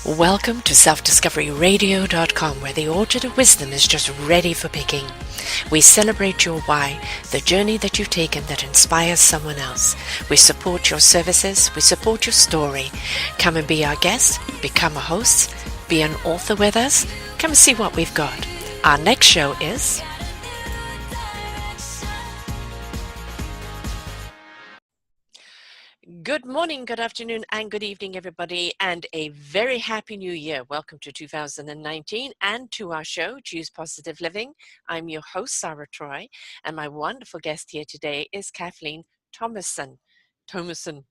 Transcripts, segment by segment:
Welcome to selfdiscoveryradio.com, where the orchard of wisdom is just ready for picking. We celebrate your why, the journey that you've taken that inspires someone else. We support your services, we support your story. Come and be our guest, become a host, be an author with us. Come and see what we've got. Our next show is... Good morning, good afternoon, and good evening, everybody, and a very happy new year. Welcome to 2019 and to our show, Choose Positive Living. I'm your host, Sara Troy, and my wonderful guest here today is Kathleen Tonnesen. Tonnesen,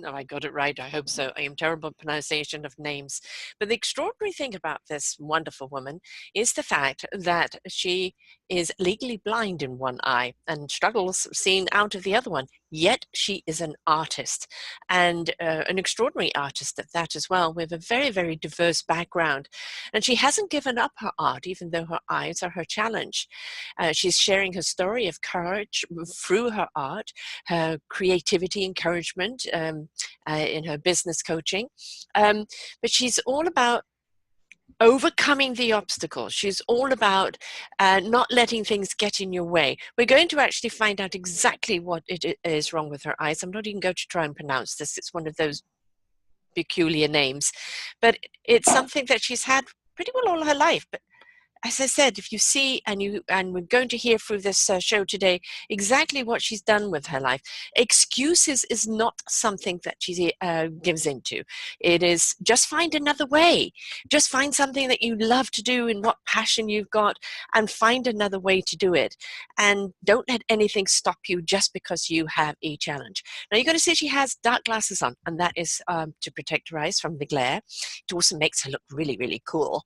oh, I got it right, I hope so. I am terrible at pronunciation of names. But the extraordinary thing about this wonderful woman is the fact that she is legally blind in one eye and struggles seeing out of the other one. Yet she is an artist, and an extraordinary artist at that as well, with a very, very diverse background. And she hasn't given up her art, even though her eyes are her challenge. She's sharing her story of courage through her art, her creativity, encouragement in her business coaching. But she's all about overcoming the obstacles. She's all about not letting things get in your way. We're going to actually find out exactly what it is wrong with her eyes. I'm not even going to try and pronounce this. It's one of those peculiar names, but it's something that she's had pretty well all her life. But as I said, if you see, and we're going to hear through this show today exactly what she's done with her life. Excuses is not something that she gives into. It is just find another way. Just find something that you love to do and what passion you've got, and find another way to do it. And don't let anything stop you just because you have a challenge. Now you're going to see she has dark glasses on, and that is to protect her eyes from the glare. It also makes her look really, really cool.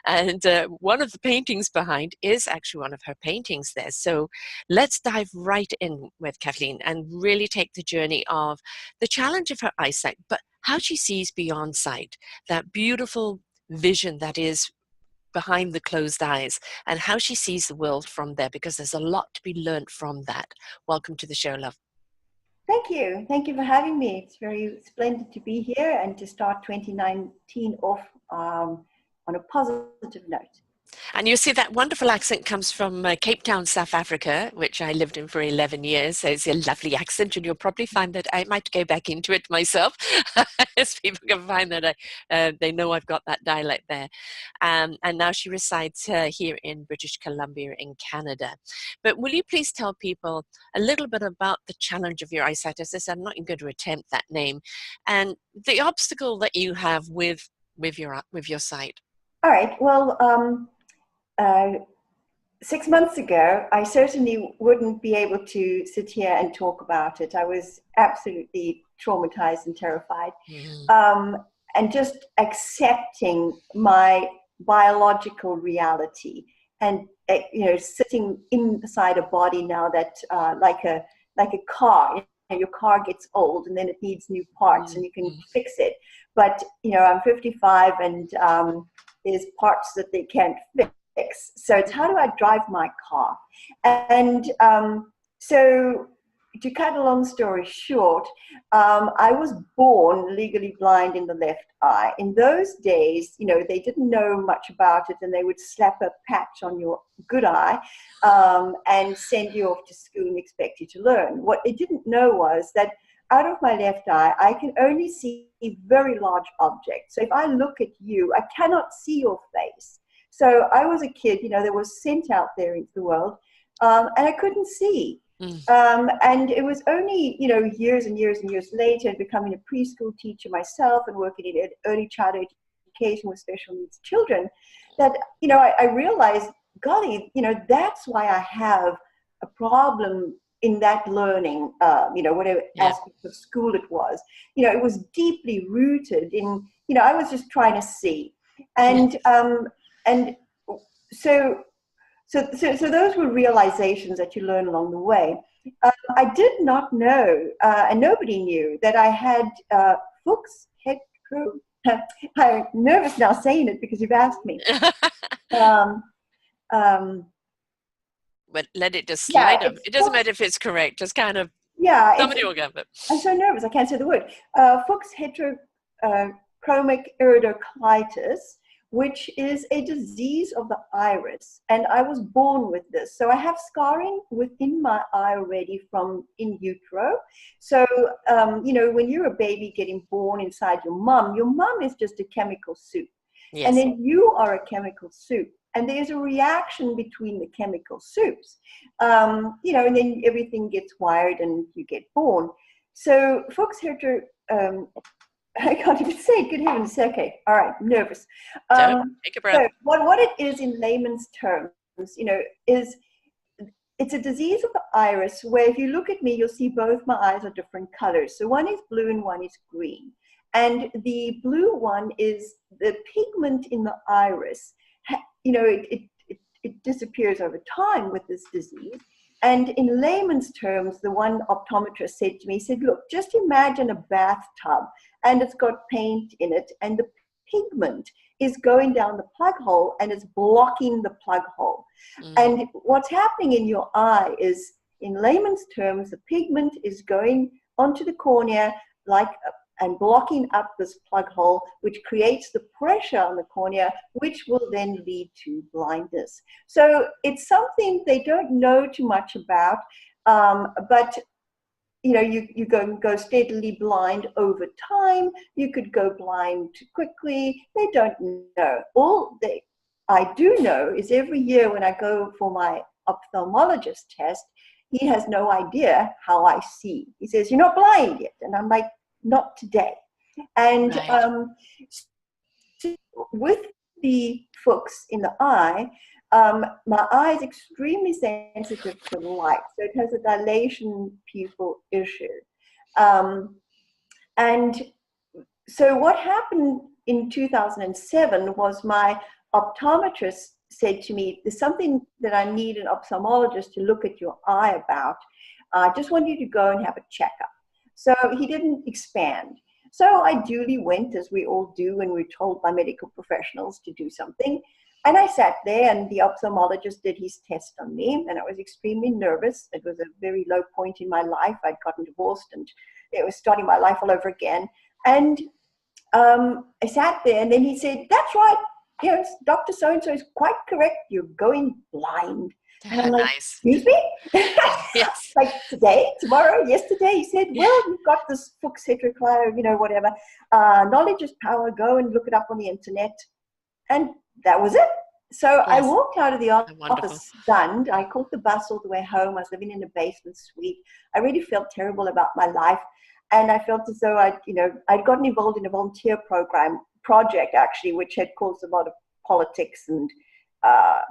And one of the paintings behind is actually one of her paintings there. So let's dive right in with Kathleen and really take the journey of the challenge of her eyesight, but how she sees beyond sight, that beautiful vision that is behind the closed eyes, and how she sees the world from there, because there's a lot to be learned from that. Welcome to the show, love. Thank you. Thank you for having me. It's very splendid to be here and to start 2019 off on a positive note. And you see that wonderful accent comes from Cape Town, South Africa, which I lived in for 11 years. So it's a lovely accent, and you'll probably find that I might go back into it myself, as people can find that they know I've got that dialect there. And now she resides here in British Columbia in Canada. But will you please tell people a little bit about the challenge of your eyesight? As I said, I'm not even going to attempt that name, and the obstacle that you have with your sight. All right. Well, 6 months ago, I certainly wouldn't be able to sit here and talk about it. I was absolutely traumatized and terrified. And just accepting my biological reality, and sitting inside a body now that like a car. Your car gets old and then it needs new parts and you can fix it. But I'm 55 and there's parts that they can't fix. So it's how do I drive my car? And so to cut a long story short, I was born legally blind in the left eye. In those days, they didn't know much about it, and they would slap a patch on your good eye and send you off to school and expect you to learn. What they didn't know was that out of my left eye, I can only see very large objects. So if I look at you, I cannot see your face. So I was a kid, that was sent out there into the world, and I couldn't see. And it was only, years and years and years later, becoming a preschool teacher myself and working in early childhood education with special needs children, that, I realized, golly, that's why I have a problem in that learning, whatever aspect of school it was. It was deeply rooted in, I was just trying to see. And so those were realizations that you learn along the way. I did not know, and nobody knew, that I had Fuchs hetero. I'm nervous now saying it because you've asked me. But let it just slide up. It doesn't matter if it's correct. Just kind of, somebody will get it. I'm so nervous. I can't say the word. Fuchs hetero chromic iridocytis, which is a disease of the iris. And I was born with this. So I have scarring within my eye already from in utero. So, you know, when you're a baby getting born inside your mum is just a chemical soup. Yes. And then you are a chemical soup. And there's a reaction between the chemical soups, you know, and then everything gets wired and you get born. So Fuchs Herter, I can't even say it, good heavens, okay, all right, nervous. Take a breath. So what it is in layman's terms, you know, is it's a disease of the iris where if you look at me, you'll see both my eyes are different colors. So one is blue and one is green. And the blue one is the pigment in the iris. You know, it disappears over time with this disease. And in layman's terms, the one optometrist said to me, he said, look, just imagine a bathtub and it's got paint in it and the pigment is going down the plug hole and it's blocking the plug hole. And what's happening in your eye is, in layman's terms, the pigment is going onto the cornea like and blocking up this plug hole, which creates the pressure on the cornea, which will then lead to blindness. So it's something they don't know too much about, but you know, you go steadily blind over time. You could go blind quickly. They don't know. All I do know is every year when I go for my ophthalmologist test, he has no idea how I see. He says, "You're not blind yet," and I'm like, not today. And Right. So with the Fuchs in the eye, my eye is extremely sensitive to light. So it has a dilation pupil issue. And so what happened in 2007 was my optometrist said to me, there's something that I need an ophthalmologist to look at your eye about. I just want you to go and have a checkup. So he didn't expand. So I duly went, as we all do when we're told by medical professionals to do something. And I sat there and the ophthalmologist did his test on me and I was extremely nervous. It was a very low point in my life. I'd gotten divorced and it was starting my life all over again. And I sat there and then he said, "That's right. Yes, Dr. So-and-so is quite correct. You're going blind." And I'm like, Nice. "Excuse me?" Yes. Like today, tomorrow, yesterday. He said, "Well, you've got this Fuchs Heteroclio, you know, whatever. Knowledge is power. Go and look it up on the internet." And that was it. So Yes. I walked out of the Wonderful. office stunned. I caught the bus all the way home. I was living in a basement suite. I really felt terrible about my life. And I felt as though I'd gotten involved in a volunteer project actually, which had caused a lot of politics and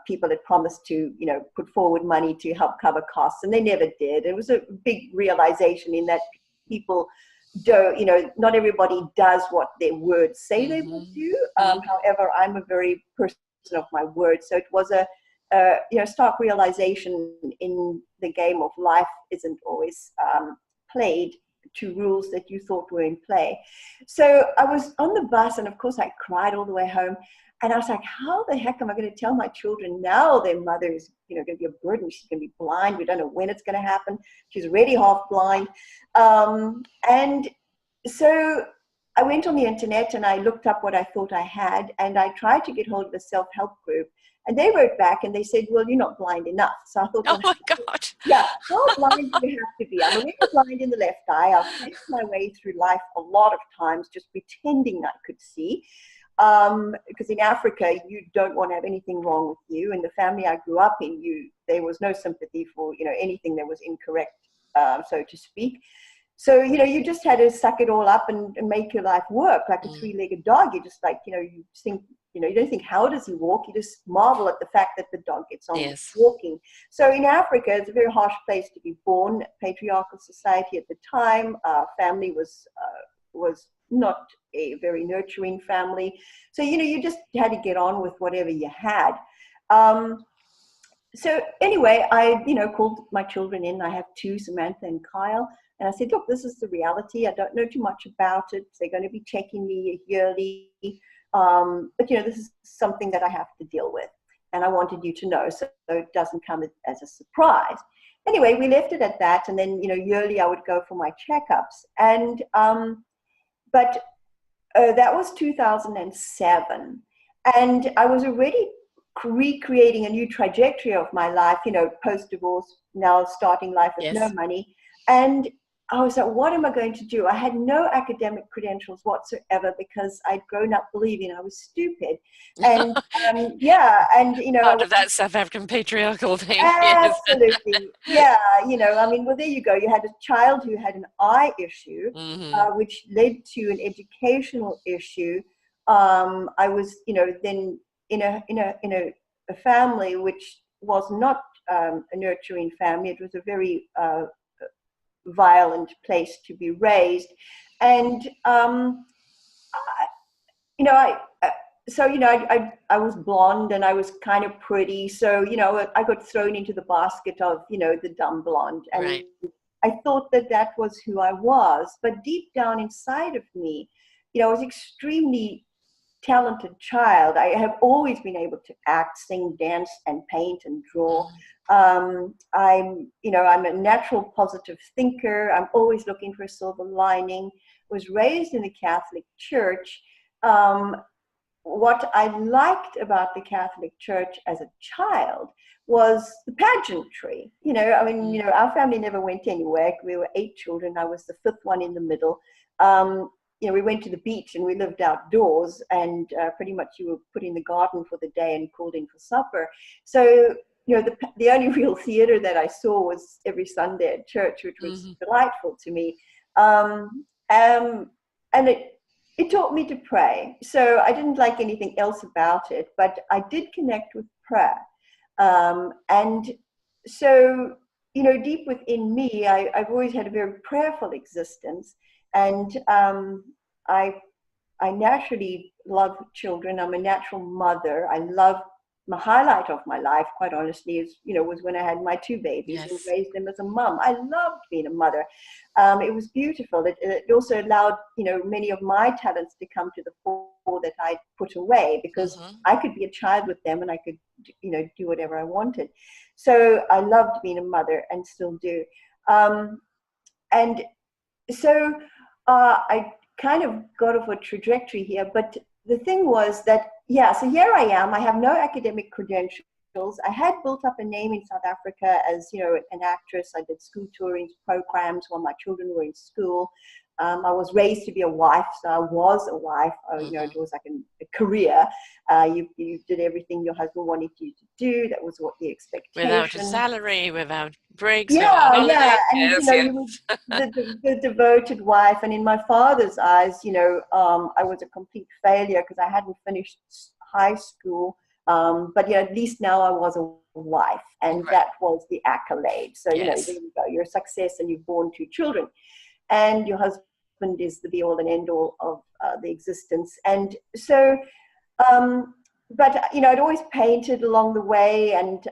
people had promised to, you know, put forward money to help cover costs, and they never did. It was a big realization in that people don't, you know, not everybody does what their words say they will do. However, I'm a very person of my word, so it was a stark realization in the game of life isn't always played to rules that you thought were in play. So I was on the bus and of course I cried all the way home and I was like, how the heck am I going to tell my children now their mother is, you know, going to be a burden? She's going to be blind. We don't know when it's going to happen. She's already half blind. And so I went on the internet and I looked up what I thought I had and I tried to get hold of a self-help group. And they wrote back and they said, well, you're not blind enough. So I thought, oh my God. Yeah, how blind do you have to be? I'm already blind in the left eye. I've faced my way through life a lot of times just pretending I could see. Because in Africa, you don't want to have anything wrong with you. In the family I grew up in, there was no sympathy for, you know, anything that was incorrect, so to speak. So, you know, you just had to suck it all up and make your life work like a three-legged dog. You just like, you know, you think, you know, you don't think, how does he walk? You just marvel at the fact that the dog gets on walking. So in Africa, it's a very harsh place to be born, patriarchal society at the time. Family was not a very nurturing family. So, you know, you just had to get on with whatever you had. So anyway, I, you know, called my children in. I have two, Samantha and Kyle. And I said, look, this is the reality. I don't know too much about it. They're going to be checking me yearly. But, you know, this is something that I have to deal with. And I wanted you to know so it doesn't come as a surprise. Anyway, we left it at that. And then, you know, yearly I would go for my checkups. And, but That was 2007. And I was already recreating a new trajectory of my life, post-divorce, now starting life with no Yes. money. And I was like, what am I going to do? I had no academic credentials whatsoever because I'd grown up believing I was stupid. And yeah, and I Part was of that South African patriarchal thing. Yes. absolutely, yeah, well, there you go. You had a child who had an eye issue, Hmm. which led to an educational issue. I was, then in a family which was not a nurturing family. It was a very violent place to be raised, and I, you know, I was blonde and I was kind of pretty, so I got thrown into the basket of the dumb blonde, and Right. I thought that that was who I was. But deep down inside of me, I was extremely talented child. I have always been able to act, sing, dance, and paint and draw. I'm a natural positive thinker. I'm always looking for a silver lining. Was raised in the Catholic Church. What I liked about the Catholic Church as a child was the pageantry. Our family never went anywhere. We were 8 children. I was the 5th one in the middle. We went to the beach and we lived outdoors, and pretty much you were put in the garden for the day and called in for supper. So, the only real theater that I saw was every Sunday at church, which was delightful to me. And it taught me to pray. So I didn't like anything else about it, but I did connect with prayer. And so, deep within me, I've always had a very prayerful existence. And I naturally love children. I'm a natural mother. I love my highlight of my life, quite honestly, was when I had my 2 babies and Yes. raised them as a mom. I loved being a mother. It was beautiful. It also allowed, many of my talents to come to the fore that I put away, because I could be a child with them and I could, do whatever I wanted. So I loved being a mother and still do. And so I kind of got off a trajectory here, but the thing was that, so here I am. I have no academic credentials. I had built up a name in South Africa as, an actress. I did school touring programs while my children were in school. I was raised to be a wife, so I was a wife. It was like a career. You did everything your husband wanted you to do. That was what the expectation. Without a salary, without breaks, without Yeah, holiday. and Yes, yes. you were the devoted wife, and in my father's eyes, I was a complete failure because I hadn't finished high school. But at least now I was a wife, and that was the accolade. So there you go, you're a success, and you've born 2 children, and your husband is the be all and end all of the existence. And so. But I'd always painted along the way and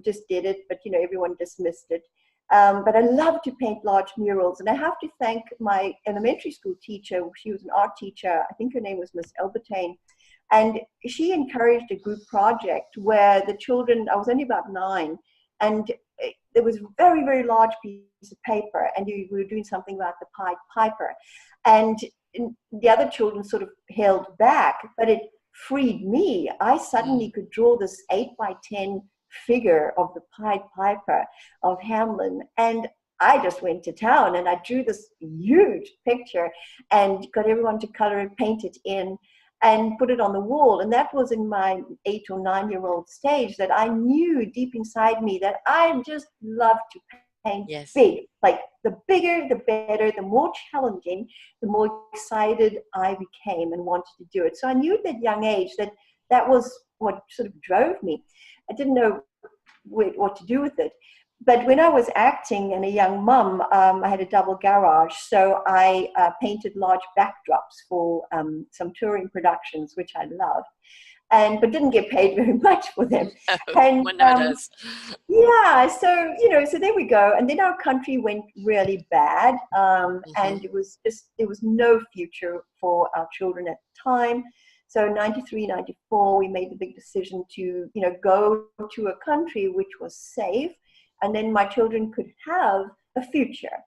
just did it, but everyone dismissed it. But I love to paint large murals, and I have to thank my elementary school teacher. She was an art teacher. I think her name was Miss Elbertain, and she encouraged a group project where the children. I was only about 9, and there was a very, very large piece of paper, and we were doing something about the Pied Piper, and the other children sort of held back, but it freed me. I suddenly could draw this 8x10 figure of the Pied Piper of Hamelin, and I just went to town and I drew this huge picture and got everyone to color and paint it in and put it on the wall. And that was in my 8 or 9-year-old stage that I knew deep inside me that I just love to paint big. Like the bigger, the better, the more challenging, the more excited I became and wanted to do it. So I knew at that young age that that was what sort of drove me. I didn't know what to do with it. But when I was acting and a young mum, I had a double garage. So I painted large backdrops for some touring productions, which I loved. But didn't get paid very much for them. And one never does. Yeah, so so there we go. And then our country went really bad, and there was no future for our children at the time. So 93, 94, we made the big decision to go to a country which was safe, and then my children could have a future.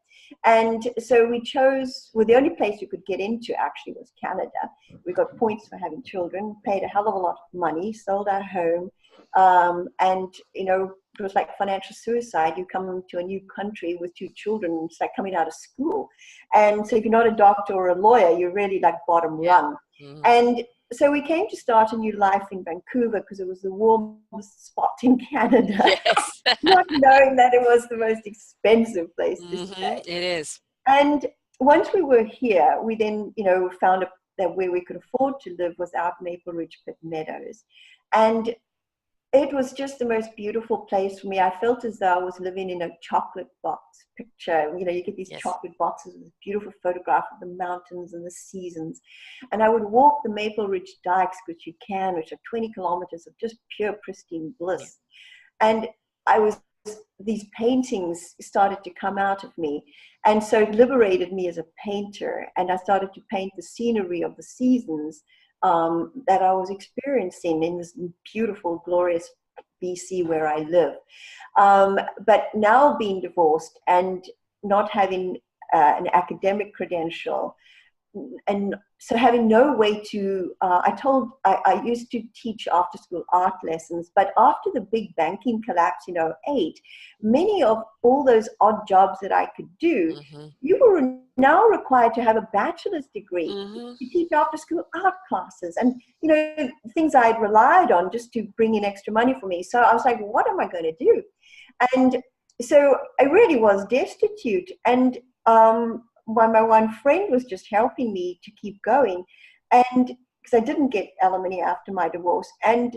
And so we chose, well, the only place you could get into actually was Canada. We got points for having children, paid a hell of a lot of money, sold our home. And, you know, it was like financial suicide. You come to a new country with 2 children, it's like coming out of school. And so if you're not a doctor or a lawyer, you're really like bottom rung. Mm. And so we came to start a new life in Vancouver because it was the warmest spot in Canada. Yes. Not knowing that it was the most expensive place to stay. It is. And once we were here, we then, you know, found that where we could afford to live was out Maple Ridge Pit Meadows. And it was just the most beautiful place for me. I felt as though I was living in a chocolate box picture. You know, you get these chocolate boxes with a beautiful photograph of the mountains and the seasons. And I would walk the Maple Ridge dikes, which are 20 kilometers of just pure pristine bliss. And these paintings started to come out of me. And so it liberated me as a painter. And I started to paint the scenery of the seasons that I was experiencing in this beautiful, glorious BC where I live. But now being divorced and not having an academic credential, and so having no way to, I used to teach after school art lessons, but after the big banking collapse in '08, many of all those odd jobs that I could do, you were now required to have a bachelor's degree to teach after school art classes and, you know, things I'd relied on just to bring in extra money for me. So I was like, what am I going to do? And so I really was destitute. And my one friend was just helping me to keep going, and because I didn't get alimony after my divorce, and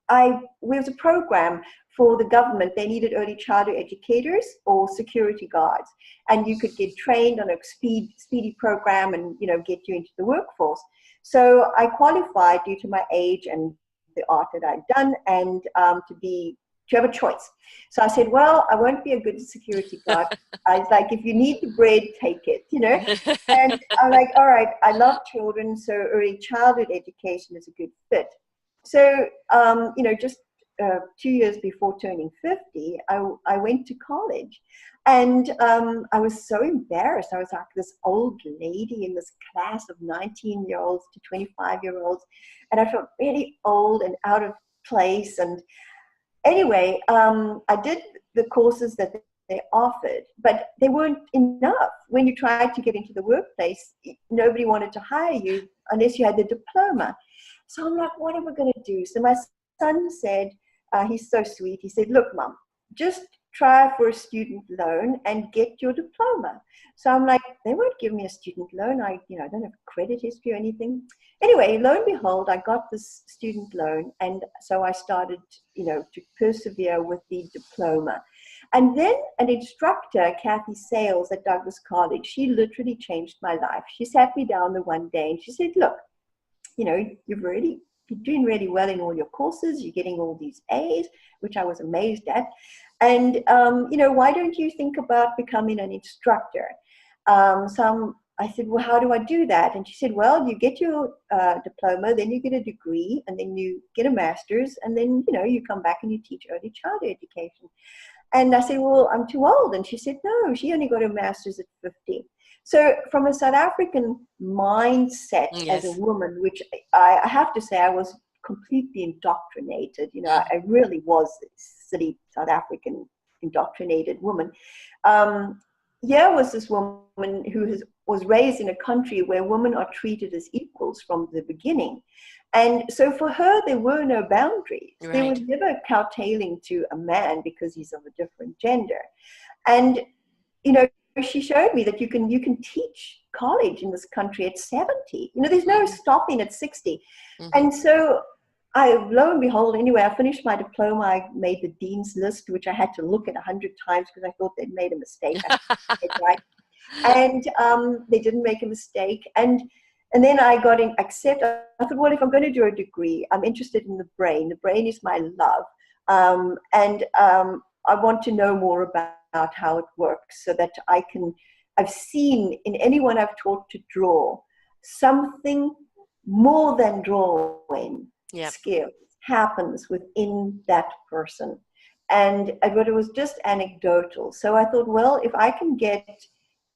there was a program for the government. They needed early childhood educators or security guards, and you could get trained on a speedy program and, you know, get you into the workforce. So I qualified due to my age and the art that I'd done, and to have a choice. So I said, well, I won't be a good security guard. I was like, if you need the bread, take it, you know. And I'm like, all right, I love children, so early childhood education is a good fit. So, you know, just 2 years before turning 50, I went to college. And I was so embarrassed. I was like this old lady in this class of 19-year-olds to 25-year-olds. And I felt really old and out of place. And anyway, I did the courses that they offered, but they weren't enough. When you tried to get into the workplace, nobody wanted to hire you unless you had the diploma. So I'm like, what am I going to do? So my son said, he's so sweet. He said, look, Mom, just try for a student loan and get your diploma. So I'm like, they won't give me a student loan. I don't have credit history or anything. Anyway, lo and behold, I got this student loan. And so I started, you know, to persevere with the diploma. And then an instructor, Kathy Sales at Douglas College, she literally changed my life. She sat me down the one day and she said, look, you know, you're doing really well in all your courses. You're getting all these A's, which I was amazed at. And, you know, why don't you think about becoming an instructor? I said, well, how do I do that? And she said, well, you get your diploma, then you get a degree, and then you get a master's, and then, you know, you come back and you teach early childhood education. And I said, well, I'm too old. And she said, no, she only got a master's at 50. So from a South African mindset as a woman, which I have to say I was completely indoctrinated, you know, I really was a silly South African indoctrinated woman. Here was this woman who was raised in a country where women are treated as equals from the beginning. And so for her, there were no boundaries. Right. There was never cow-tailing to a man because he's of a different gender. And, you know, she showed me that you can teach college in this country at 70. You know, there's no stopping at 60. And so lo and behold, anyway, I finished my diploma. I made the dean's list, which I had to look at 100 times because I thought they'd made a mistake. Right? And they didn't make a mistake. And then I got accepted. I thought, well, if I'm going to do a degree, I'm interested in the brain. The brain is my love. And I want to know more about how it works so that I've seen in anyone I've taught to draw something more than drawing skills happens within that person. but it was just anecdotal. So I thought, well, if I can get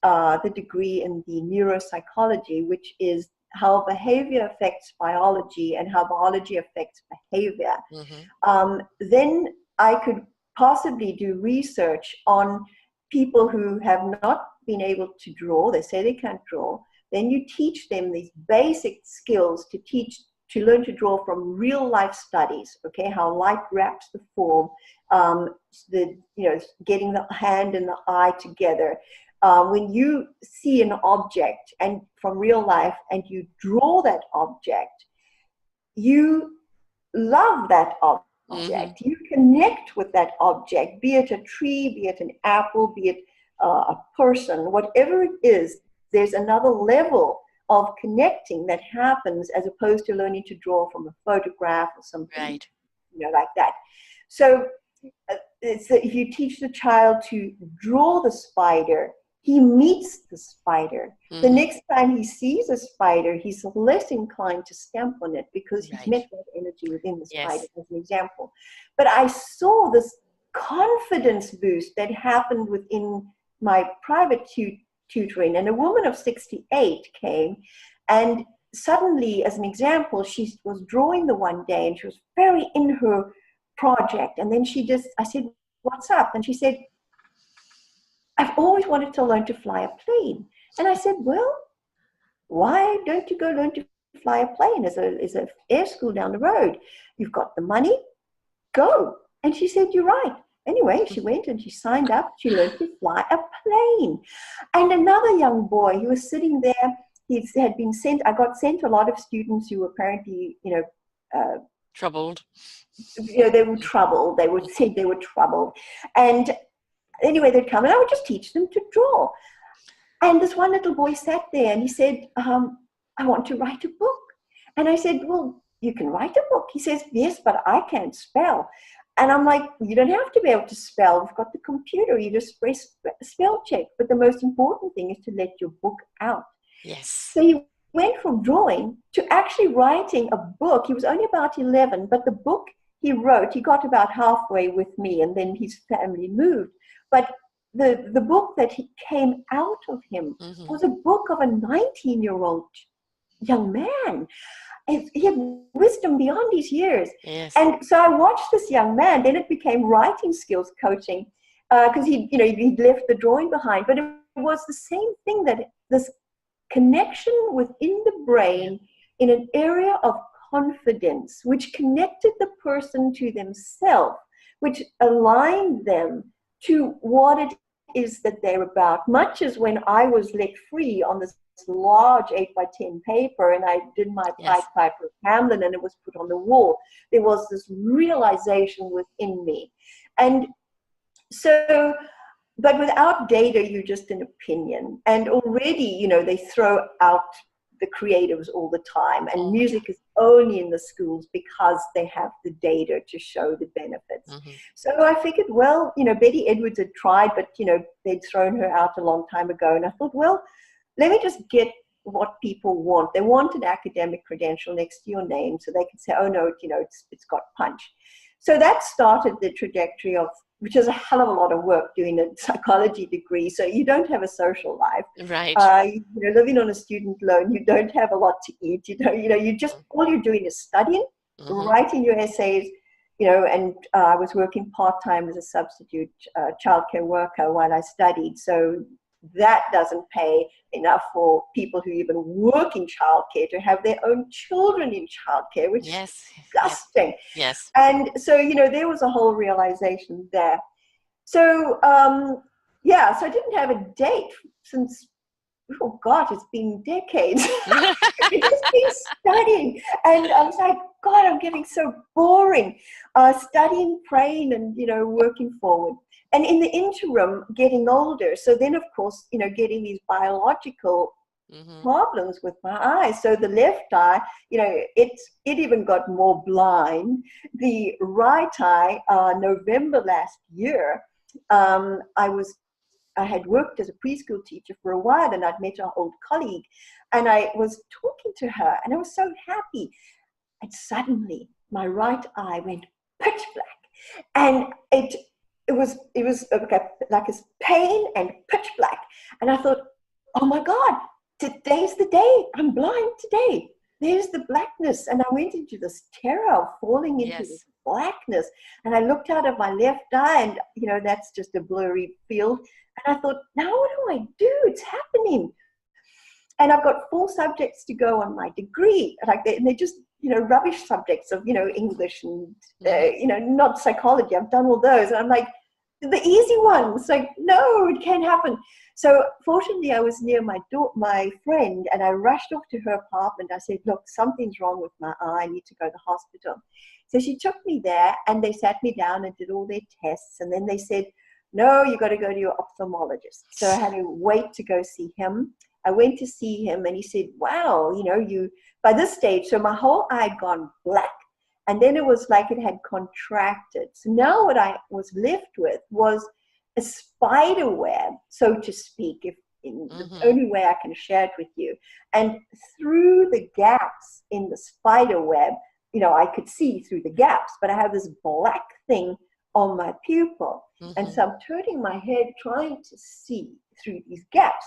the degree in the neuropsychology, which is how behavior affects biology and how biology affects behavior, then I could possibly do research on people who have not been able to draw. They say they can't draw. Then you teach them these basic skills to learn to draw from real life studies. Okay, how light wraps the form, getting the hand and the eye together. When you see an object and from real life and you draw that object, you love that object. You connect with that object, be it a tree, be it an apple, be it a person, whatever it is. There's another level of connecting that happens as opposed to learning to draw from a photograph or something, like that. So if you teach the child to draw the spider, he meets the spider. The next time he sees a spider, he's less inclined to stamp on it because he's met that energy within the spider, as an example. But I saw this confidence boost that happened within my private tutoring. And a woman of 68 came, and suddenly, as an example, she was drawing the one day and she was very in her project. And then I said, "What's up?" And she said, "I've always wanted to learn to fly a plane." And I said, "Well, why don't you go learn to fly a plane? There's a air school down the road. You've got the money, go." And she said, "You're right." Anyway, she went and she signed up. She learned to fly a plane. And another young boy, he was sitting there. I got sent a lot of students who were apparently, troubled. They were troubled. They would say they were troubled. And anyway, they'd come and I would just teach them to draw. And this one little boy sat there and he said, "I want to write a book." And I said, "Well, you can write a book." He says, "Yes, but I can't spell." And I'm like, "You don't have to be able to spell. We've got the computer. You just press spell check. But the most important thing is to let your book out." Yes. So he went from drawing to actually writing a book. He was only about 11, but the book he wrote, he got about halfway with me, and then his family moved. But the book that came out of him was a book of a 19-year-old young man. He had wisdom beyond his years. Yes. And so I watched this young man. Then it became writing skills coaching because he'd left the drawing behind. But it was the same thing, that this connection within the brain in an area of confidence, which connected the person to themselves, which aligned them to what it is that they're about. Much as when I was let free on this large 8x10 paper and I did my Pied Piper of Hamelin and it was put on the wall, there was this realization within me. And so, but without data, you're just an opinion. And already, they throw out the creatives all the time, and music is only in the schools because they have the data to show the benefits. So I figured, well, Betty Edwards had tried, but they'd thrown her out a long time ago. And I thought, well, let me just get what people want. They want an academic credential next to your name so they can say, "Oh no, it's got punch." So that started the trajectory of, which is a hell of a lot of work doing a psychology degree. So you don't have a social life. Right. Living on a student loan, you don't have a lot to eat. You just, all you're doing is studying, writing your essays, and I was working part-time as a substitute childcare worker while I studied. So that doesn't pay enough for people who even work in childcare to have their own children in childcare, which is disgusting. Yes. And so, there was a whole realization there. So, so I didn't have a date since, oh God, it's been decades. I've just been studying. And I was like, God, I'm getting so boring. Studying, praying, and, working forward. And in the interim, getting older. So then, of course, getting these biological problems with my eyes. So the left eye, it even got more blind. The right eye, November last year, I had worked as a preschool teacher for a while, and I'd met an old colleague, and I was talking to her, and I was so happy. And suddenly, my right eye went pitch black. And it was like a pain and pitch black. And I thought, oh my God, today's the day. I'm blind today. There's the blackness. And I went into this terror of falling into this blackness. And I looked out of my left eye, and, you know, that's just a blurry field. And I thought, now what do I do? It's happening. And I've got 4 subjects to go on my degree. And they're just, you know, rubbish subjects of, you know, English and, you know, not psychology. I've done all those. And I'm like, the easy ones. Like, no, it can't happen. So fortunately, I was near my friend, and I rushed off to her apartment. I said, look, something's wrong with my eye. I need to go to the hospital. So she took me there, and they sat me down and did all their tests. And then they said, no, you got to go to your ophthalmologist. So I had to wait to go see him. I went to see him, and he said, wow, you know, by this stage, so my whole eye had gone black. And then it was like it had contracted. So now what I was left with was a spider web, so to speak, if in the only way I can share it with you. And through the gaps in the spider web, you know, I could see through the gaps, but I have this black thing on my pupil. And so I'm turning my head trying to see through these gaps.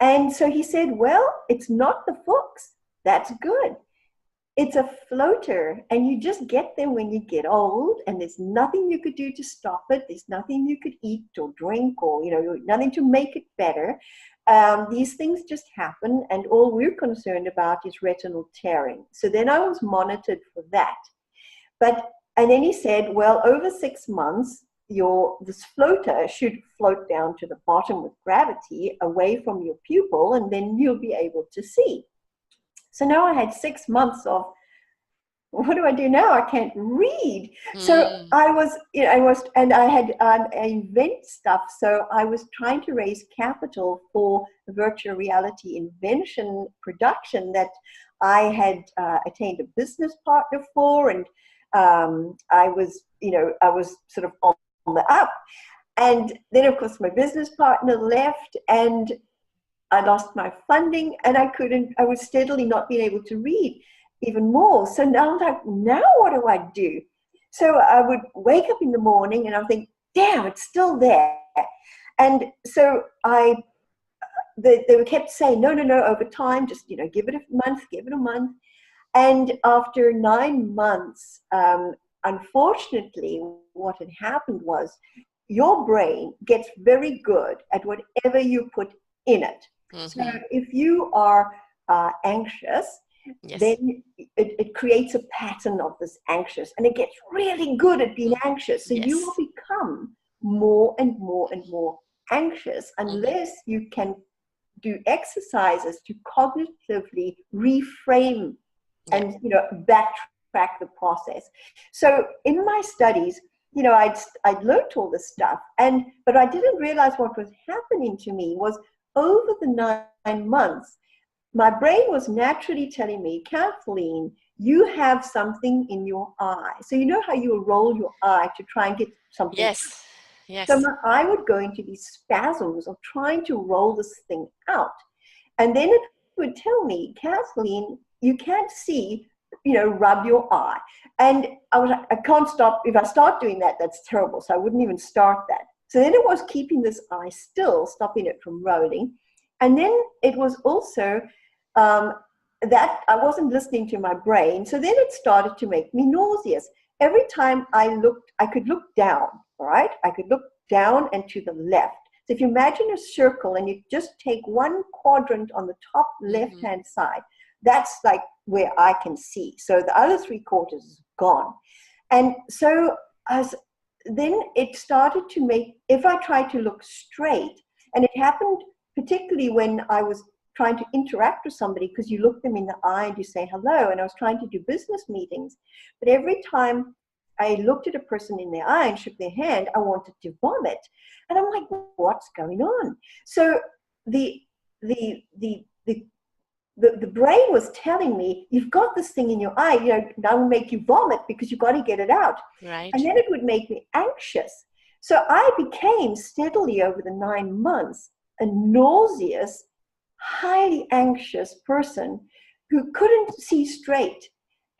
And so he said, well, it's not the Fuchs. That's good. It's a floater, and you just get them when you get old, and there's nothing you could do to stop it. There's nothing you could eat or drink, or, you know, nothing to make it better. These things just happen, and all we're concerned about is retinal tearing. So then I was monitored for that. And then he said, well, over 6 months, this floater should float down to the bottom with gravity away from your pupil, and then you'll be able to see. So now I had 6 months of, what do I do now? I can't read. So I was, you know, I had invent stuff. So I was trying to raise capital for a virtual reality invention production that I had attained a business partner for, and I was sort of on the up. And then, of course, my business partner left, and I lost my funding, and I was steadily not being able to read even more. So now I'm like, now what do I do? So I would wake up in the morning and I think, damn, it's still there. And so they kept saying, no, over time, just, you know, give it a month. And after 9 months, unfortunately, what had happened was your brain gets very good at whatever you put in it. So if you are anxious, then it creates a pattern of this anxious, and it gets really good at being anxious. So you will become more and more and more anxious unless you can do exercises to cognitively reframe and, you know, backtrack the process. So in my studies, you know, I'd learned all this stuff, but I didn't realize what was happening to me was, over the 9 months, my brain was naturally telling me, Kathleen, you have something in your eye. So you know how you will roll your eye to try and get something? Yes. So my eye would go into these spasms of trying to roll this thing out. And then it would tell me, Kathleen, you can't see, you know, rub your eye. And I was like, I can't stop. If I start doing that, that's terrible. So I wouldn't even start that. So then it was keeping this eye still, stopping it from rolling. And then it was also that I wasn't listening to my brain. So then it started to make me nauseous. Every time I looked, I could look down, all right? I could look down and to the left. So if you imagine a circle and you just take one quadrant on the top left-hand side, that's like where I can see. So the other 3/4 is gone. And so then it started to make, if I tried to look straight, and it happened particularly when I was trying to interact with somebody, because you look them in the eye and you say hello, and I was trying to do business meetings, but every time I looked at a person in their eye and shook their hand, I wanted to vomit. And I'm like, what's going on? So the brain was telling me, you've got this thing in your eye, you know, now will make you vomit because you've got to get it out. Right. And then it would make me anxious. So I became steadily over the 9 months a nauseous, highly anxious person who couldn't see straight,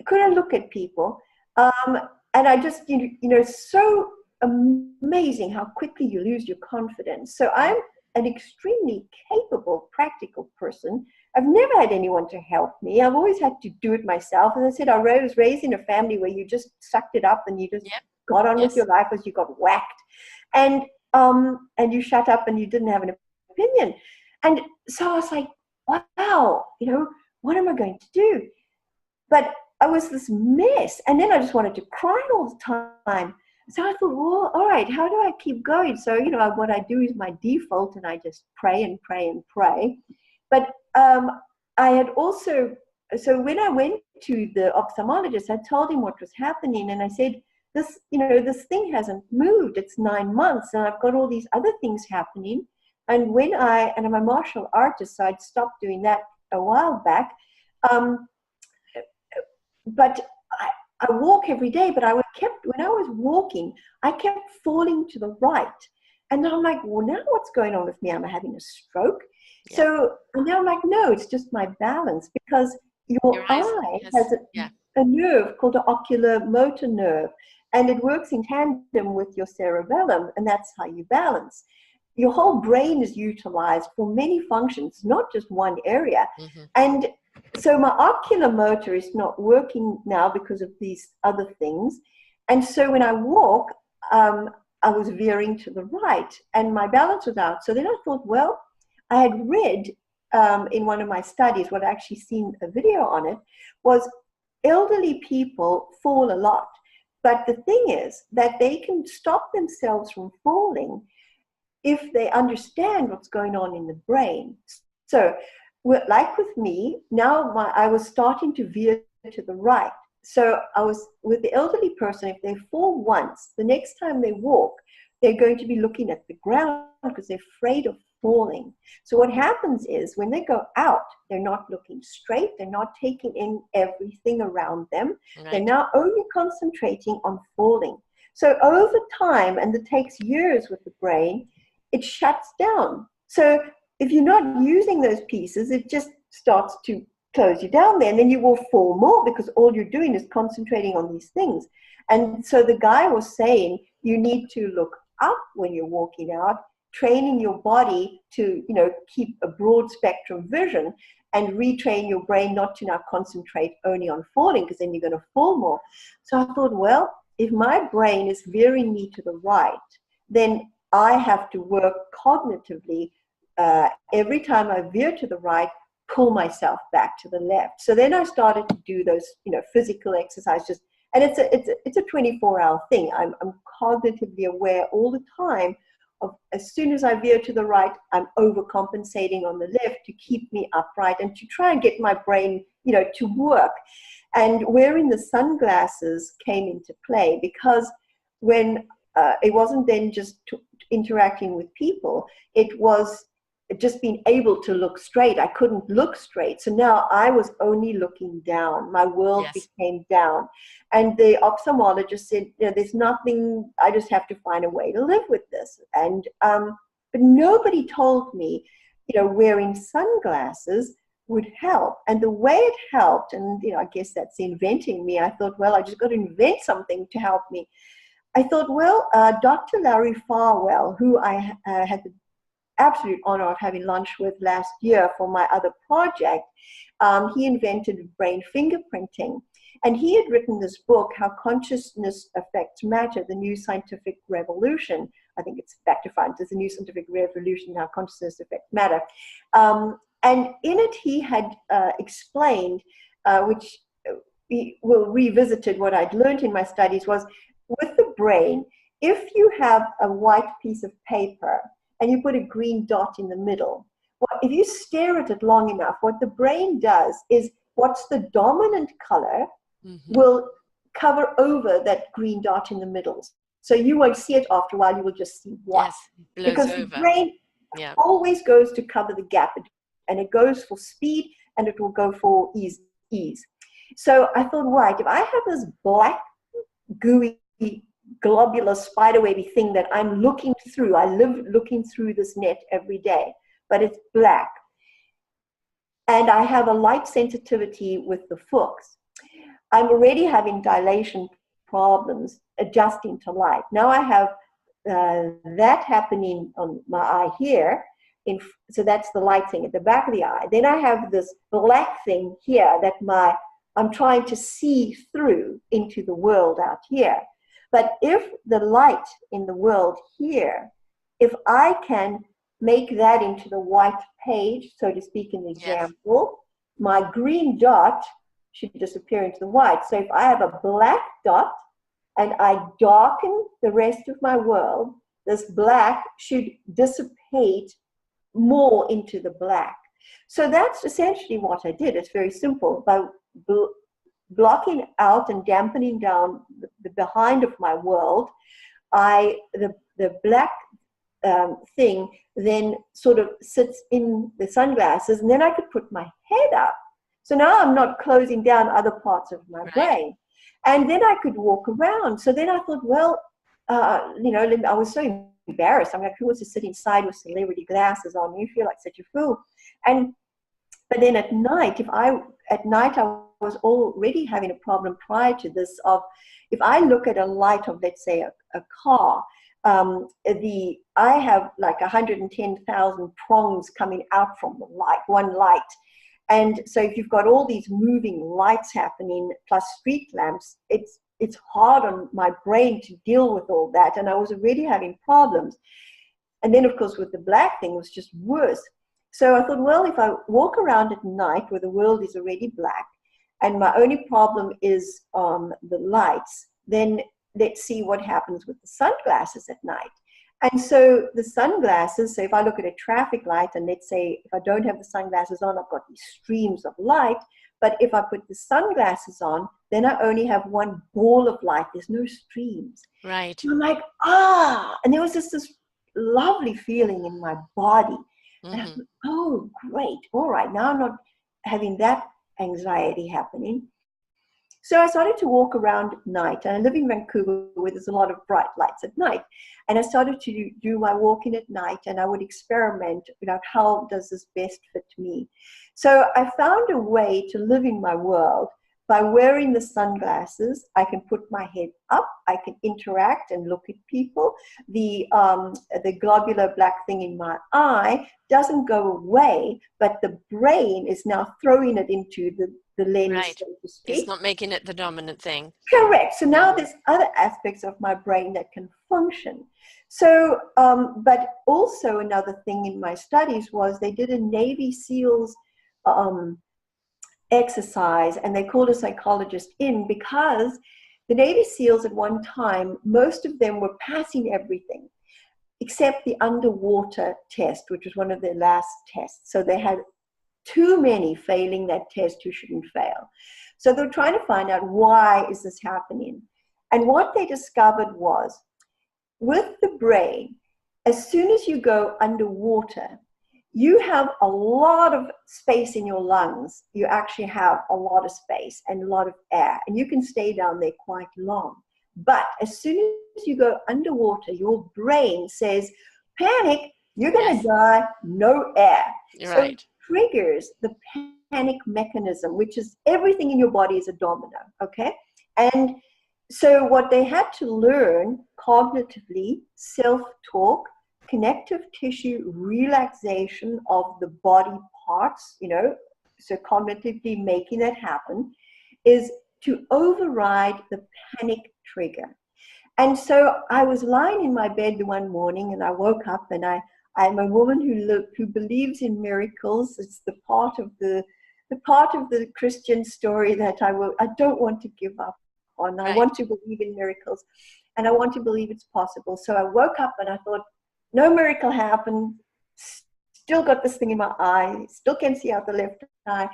couldn't look at people. I just, so amazing how quickly you lose your confidence. So I'm an extremely capable, practical person. I've never had anyone to help me. I've always had to do it myself. As I said, I was raised in a family where you just sucked it up and you just got on with your life as you got whacked. And you shut up and you didn't have an opinion. And so I was like, wow, what am I going to do? But I was this mess. And then I just wanted to cry all the time. So I thought, well, all right, how do I keep going? So, what I do is my default, and I just pray and pray and pray. But I had also, so when I went to the ophthalmologist, I told him what was happening. And I said, this thing hasn't moved. It's 9 months and I've got all these other things happening. And and I'm a martial artist, so I'd stopped doing that a while back. But I walk every day, but when I was walking, I kept falling to the right. And I'm like, well, now what's going on with me? Am I having a stroke? Yeah. So now I'm like, no, it's just my balance, because your eye has a nerve called the ocular motor nerve, and it works in tandem with your cerebellum, and that's how you balance. Your whole brain is utilized for many functions, not just one area. Mm-hmm. And so my ocular motor is not working now because of these other things. And so when I walk, I was veering to the right and my balance was out. So then I thought, well, I had read in one of my studies, what I actually seen a video on it, was elderly people fall a lot. But the thing is that they can stop themselves from falling if they understand what's going on in the brain. So like with me, now I was starting to veer to the right. So I was with the elderly person, if they fall once, the next time they walk, they're going to be looking at the ground because they're afraid of falling. So what happens is when they go out, they're not looking straight, they're not taking in everything around them. Right. They're now only concentrating on falling. So over time, and it takes years with the brain, it shuts down. So if you're not using those pieces, it just starts to close you down there, and then you will fall more because all you're doing is concentrating on these things. And so the guy was saying you need to look up when you're walking out, training your body to, keep a broad spectrum vision, and retrain your brain not to now concentrate only on falling, because then you're going to fall more. So I thought, well, if my brain is veering me to the right, then I have to work cognitively every time I veer to the right, pull myself back to the left. So then I started to do those, physical exercises, and it's a 24-hour thing. I'm cognitively aware all the time of, as soon as I veer to the right, I'm overcompensating on the left to keep me upright and to try and get my brain, to work. And wearing the sunglasses came into play, because when it wasn't then just interacting with people, it was just being able to look straight. I couldn't look straight. So now I was only looking down. My world became down. And the ophthalmologist said, there's nothing, I just have to find a way to live with this. And, but nobody told me, wearing sunglasses would help. And the way it helped, and, I guess that's inventing me. I thought, well, I just got to invent something to help me. I thought, well, Dr. Larry Farwell, who I had the absolute honor of having lunch with last year for my other project, he invented brain fingerprinting. And he had written this book, How Consciousness Affects Matter, the New Scientific Revolution. I think it's back to front. It's a new scientific revolution, how consciousness affects matter. And in it, he had explained, which revisited what I'd learned in my studies, was with the brain, if you have a white piece of paper and you put a green dot in the middle, well, if you stare at it long enough, what the brain does is what's the dominant color will cover over that green dot in the middle. So you won't see it after a while, you will just see white. Yes, because over. The brain always goes to cover the gap, and it goes for speed and it will go for ease. So I thought, right, if I have this black, gooey, globular spiderwebby thing that I'm looking through, I live looking through this net every day, but it's black, and I have a light sensitivity with the Fuchs, I'm already having dilation problems adjusting to light. Now I have that happening on my eye here. So that's the light thing at the back of the eye. Then I have this black thing here that I'm trying to see through into the world out here. But if the light in the world here, if I can make that into the white page, so to speak, in the example, my green dot should disappear into the white. So if I have a black dot and I darken the rest of my world, this black should dissipate more into the black. So that's essentially what I did. It's very simple. By blocking out and dampening down the behind of my world, the black thing then sort of sits in the sunglasses, and then I could put my head up. So now I'm not closing down other parts of my brain. And then I could walk around. So then I thought, well, you know, I was so embarrassed. I'm like, who wants to sit inside with celebrity glasses on? You feel like such a fool. But then at night, I was already having a problem prior to this of, if I look at a light of, let's say, a car, I have like 110,000 prongs coming out from the light, one light. And so if you've got all these moving lights happening plus street lamps, it's hard on my brain to deal with all that. And I was already having problems. And then, of course, with the black thing, it was just worse. So I thought, well, if I walk around at night where the world is already black and my only problem is the lights, then let's see what happens with the sunglasses at night. And so the sunglasses, so if I look at a traffic light, and let's say if I don't have the sunglasses on, I've got these streams of light. But if I put the sunglasses on, then I only have one ball of light. There's no streams. Right. So I'm like, and there was this lovely feeling in my body. And I thought, oh, great. All right, now I'm not having that anxiety happening. So I started to walk around at night, and I live in Vancouver where there's a lot of bright lights at night. And I started to do my walking at night, and I would experiment about how does this best fit me. So I found a way to live in my world by wearing the sunglasses. I can put my head up, I can interact and look at people. The globular black thing in my eye doesn't go away, but the brain is now throwing it into the lens, right. so to speak. It's not making it the dominant thing. Correct. So now there's other aspects of my brain that can function. So, but also another thing in my studies was they did a Navy SEALs exercise, and they called a psychologist in because the Navy SEALs at one time, most of them were passing everything except the underwater test, which was one of their last tests. So they had too many failing that test who shouldn't fail. So they were trying to find out, why is this happening? And what they discovered was, with the brain, as soon as you go underwater, you have a lot of space in your lungs. You actually have a lot of space and a lot of air, and you can stay down there quite long. But as soon as you go underwater, your brain says, panic, you're going to die, no air. You're right. So triggers the panic mechanism, which is everything in your body is a domino, okay? And so what they had to learn cognitively, self-talk, connective tissue relaxation of the body parts, you know, so cognitively making that happen, is to override the panic trigger. And so I was lying in my bed one morning, and I woke up, and I'm a woman who believes in miracles. It's the part of the Christian story that I don't want to give up on. I want to believe in miracles, and I want to believe it's possible. So I woke up and I thought, no miracle happened. Still got this thing in my eye. Still can't see out the left eye.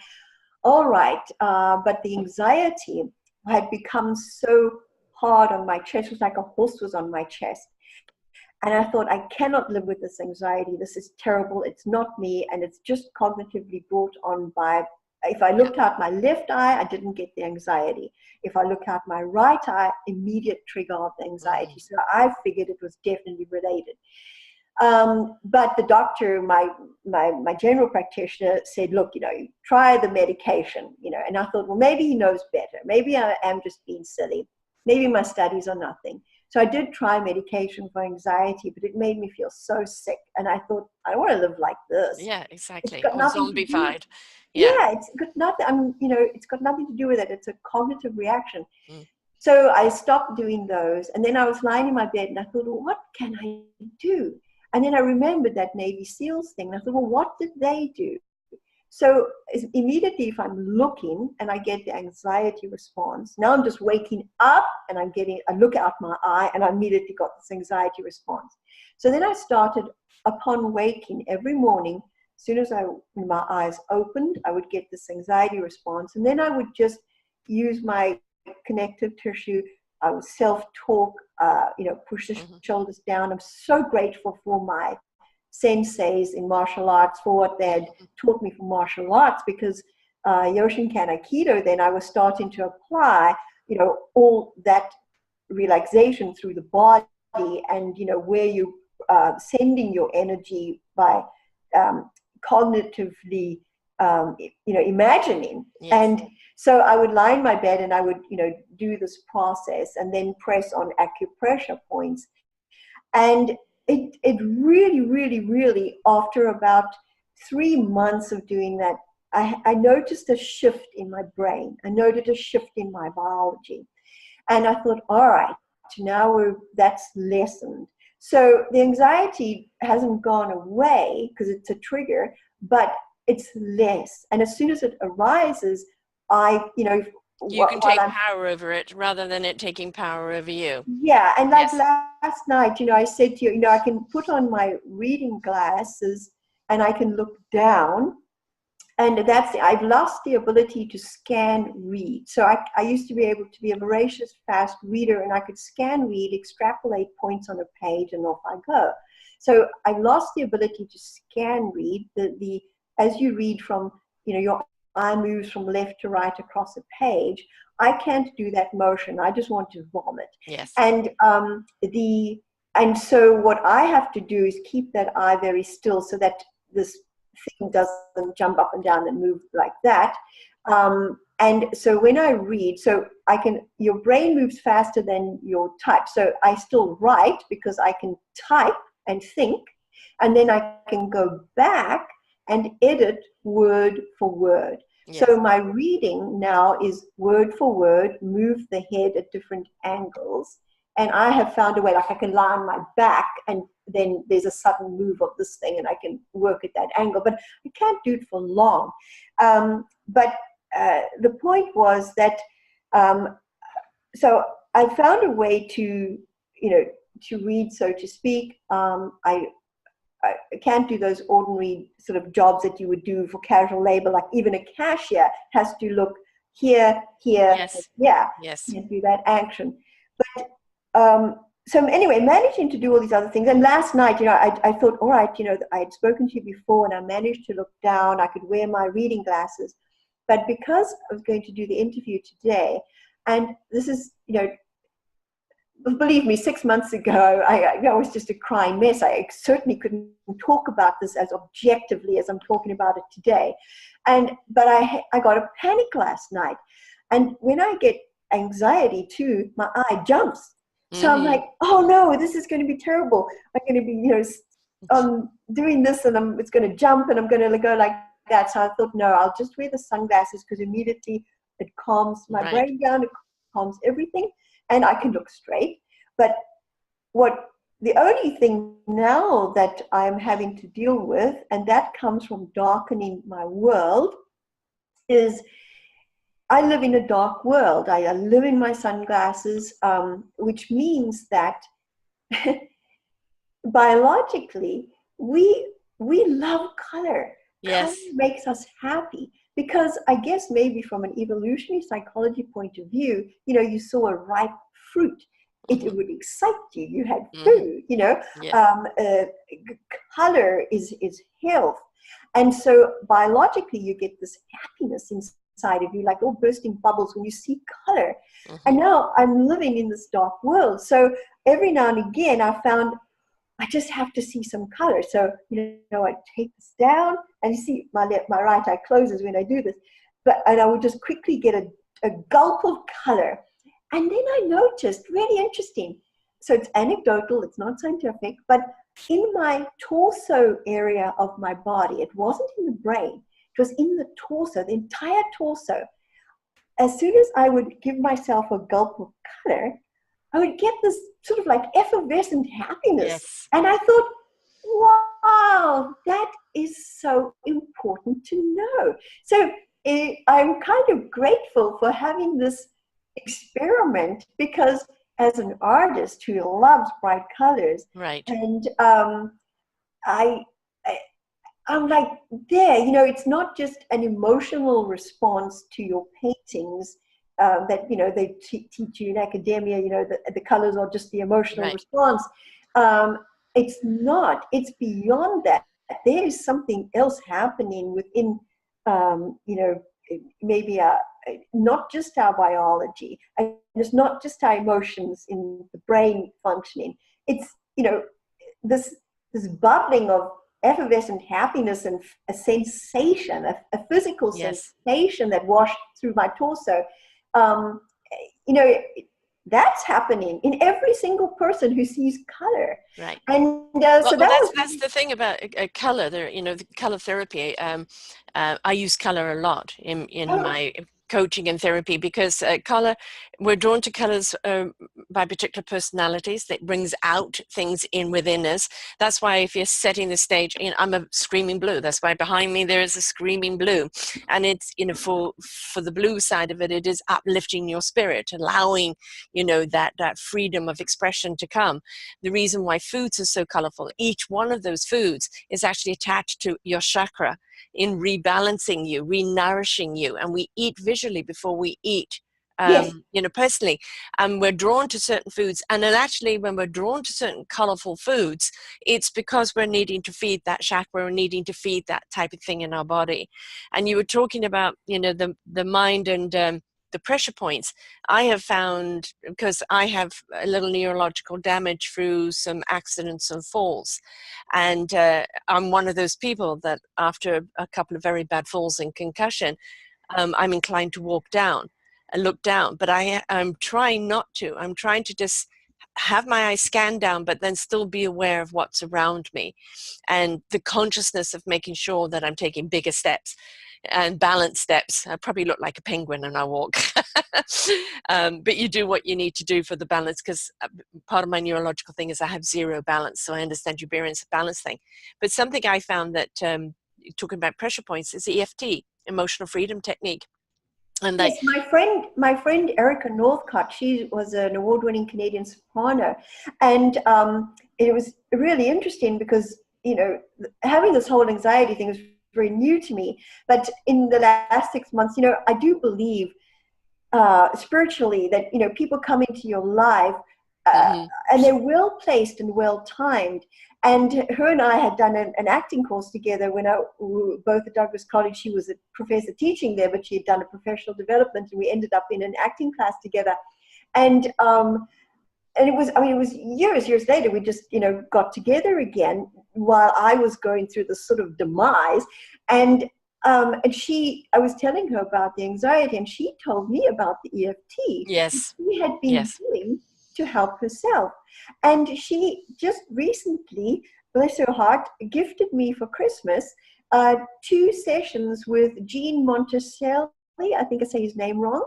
All right, but the anxiety had become so hard on my chest. It was like a horse was on my chest. And I thought, I cannot live with this anxiety. This is terrible. It's not me. And it's just cognitively brought on by, if I looked out my left eye, I didn't get the anxiety. If I look out my right eye, immediate trigger of the anxiety. So I figured it was definitely related. But the doctor, my general practitioner, said, look, you know, try the medication, you know. And I thought, well, maybe he knows better. Maybe I am just being silly. maybe my studies are nothing. So I did try medication for anxiety, but it made me feel so sick. And I thought, I don't want to live like this. Yeah, It's exactly. got Or nothing to do. zombified. Yeah. Yeah, it's got nothing. It's got nothing to do with it. It's a cognitive reaction. Mm. So I stopped doing those, and then I was lying in my bed, and I thought, well, what can I do? And then I remembered that Navy SEALs thing, and I thought, well, what did they do? So immediately, if I'm looking and I get the anxiety response, now I'm just waking up and I look out my eye and I immediately got this anxiety response. So then I started, upon waking every morning, as soon as my eyes opened, I would get this anxiety response. And then I would just use my connective tissue. I would self-talk, push the shoulders down. I'm so grateful for my senseis in martial arts for what they had taught me for martial arts, because Yoshinkan Aikido, then I was starting to apply, all that relaxation through the body, and, where you sending your energy by cognitively, imagining. Yes. And so I would lie in my bed and I would, do this process and then press on acupressure points. And it really, really, really, after about 3 months of doing that, I noticed a shift in my brain. I noticed a shift in my biology. And I thought, all right, now that's lessened. So the anxiety hasn't gone away because it's a trigger, but it's less. And as soon as it arises, you can take power over it rather than it taking power over you. Yeah, and like Yes. last night, I said to you, I can put on my reading glasses and I can look down, and I've lost the ability to scan read. So I used to be able to be a voracious fast reader, and I could scan read, extrapolate points on a page, and off I go. So I lost the ability to scan read. As you read from, your eye moves from left to right across a page. I can't do that motion. I just want to vomit. Yes. And so what I have to do is keep that eye very still so that this thing doesn't jump up and down and move like that. And so when I read, your brain moves faster than your type. So I still write because I can type and think, and then I can go back and edit word for word. Yes. So my reading now is word for word, move the head at different angles. And I have found a way, like I can lie on my back and then there's a sudden move of this thing and I can work at that angle, but I can't do it for long. But the point was that, so I found a way to read, so to speak. I can't do those ordinary sort of jobs that you would do for casual labor, like even a cashier has to look here, yes. yeah, yes, and do that action. But so anyway, managing to do all these other things. And last night, I thought, all right, I had spoken to you before, and I managed to look down. I could wear my reading glasses, but because I was going to do the interview today, and this is, believe me, 6 months ago, I was just a crying mess. I certainly couldn't talk about this as objectively as I'm talking about it today. But I got a panic last night. And when I get anxiety too, my eye jumps. So I'm like, oh no, this is going to be terrible. I'm going to be, doing this and it's going to jump and I'm going to go like that. So I thought, no, I'll just wear the sunglasses because immediately it calms my brain down, it calms everything. And I can look straight. But the only thing now that I'm having to deal with, and that comes from darkening my world, is I live in a dark world. I live in my sunglasses, which means that biologically, we love color. Yes. Color makes us happy. Because I guess maybe from an evolutionary psychology point of view, you saw a ripe fruit, it would excite you. You had food, Yes. Color is health. And so biologically, you get this happiness inside of you, like all bursting bubbles when you see color. And now I'm living in this dark world. So every now and again, I found I just have to see some color. So, I take this down and you see my right eye closes when I do this. And I would just quickly get a gulp of color. And then I noticed, really interesting. So it's anecdotal, it's not scientific, but in my torso area of my body, it wasn't in the brain, it was in the torso, the entire torso. As soon as I would give myself a gulp of color, I would get this sort of like effervescent happiness. Yes. And I thought, wow, that is so important to know. So I'm kind of grateful for having this experiment, because as an artist who loves bright colors, Right. and I I'm like, there, you know, it's not just an emotional response to your paintings that, you know, they teach you in academia, you know, the colors are just the emotional response. It's not, it's beyond that. There is something else happening within, you know, maybe not just our biology, and it's not just our emotions in the brain functioning. It's, you know, this bubbling of effervescent happiness and a sensation, a physical sensation that washed through my torso. You know, that's happening in every single person who sees color. Right. And so that's the thing about color. There, you know, the color therapy. I use color a lot in my coaching and therapy, because color, we're drawn to colors by particular personalities that brings out things in within us. That's why if you're setting the stage, you know, I'm a screaming blue. That's why behind me there is a screaming blue, and it's, you know, for the blue side of it, it is uplifting your spirit, allowing, you know, that freedom of expression to come. The reason why foods are so colorful, each one of those foods is actually attached to your chakra in rebalancing you, re-nourishing you. And we eat visually before we eat, you know, personally. We're drawn to certain foods. And then actually when we're drawn to certain colorful foods, it's because we're needing to feed that chakra, we're needing to feed that type of thing in our body. And you were talking about, you know, the mind and the pressure points. I have found, because I have a little neurological damage through some accidents and falls, and I'm one of those people that after a couple of very bad falls and concussion, I'm inclined to walk down and look down, but I'm trying not to. I'm trying to just have my eyes scanned down, but then still be aware of what's around me, and the consciousness of making sure that I'm taking bigger steps and balanced steps. I probably look like a penguin when I walk. But you do what you need to do for the balance, because part of my neurological thing is I have zero balance, so I understand your balance thing. But something I found that, talking about pressure points, is EFT, emotional freedom technique. And yes, my friend Erica Northcott, she was an award-winning Canadian soprano, and it was really interesting because, you know, having this whole anxiety thing was very new to me. But in the last 6 months, you know, I do believe spiritually that, you know, people come into your life and they're well placed and well timed. And her and I had done an acting course together when we were both at Douglas College. She was a professor teaching there, but she had done a professional development, and we ended up in an acting class together. And it was, I mean, it was years later, we just, you know, got together again while I was going through this sort of demise. And I was telling her about the anxiety, and she told me about the EFT. Yes. She had been doing to help herself. And she just recently, bless her heart, gifted me for Christmas 2 sessions with Gene Monticelli, I think I say his name wrong,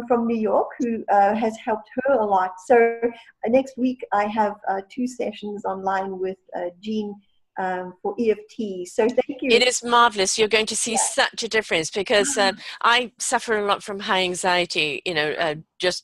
from New York, who has helped her a lot. So next week I have 2 sessions online with Gene for EFT. So thank you. It is marvelous. You're going to see such a difference, because I suffer a lot from high anxiety, you know, just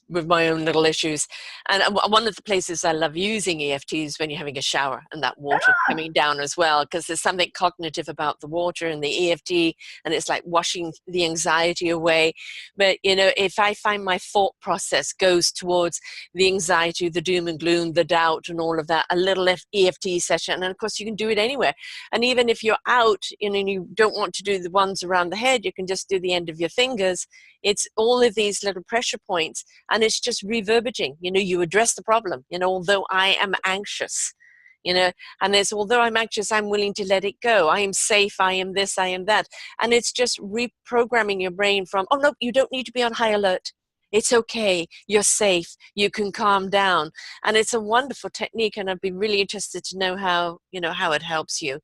with my own little issues. And one of the places I love using EFT is when you're having a shower and that water coming down as well, because there's something cognitive about the water and the EFT, and it's like washing the anxiety away. But, you know, if I find my thought process goes towards the anxiety, the doom and gloom, the doubt and all of that, a little EFT session, and of course you can do it anywhere. And even if you're out, you know, and you don't want to do the ones around the head, you can just do the end of your fingers. It's all of these little pressure points, and it's just reverberating. You know, you address the problem, you know, although I am anxious, you know, and it's, although I'm anxious, I'm willing to let it go. I am safe. I am this, I am that. And it's just reprogramming your brain from, oh no, you don't need to be on high alert. it's okay, you're safe, you can calm down. And it's a wonderful technique, and I'd be really interested to know how, how it helps you.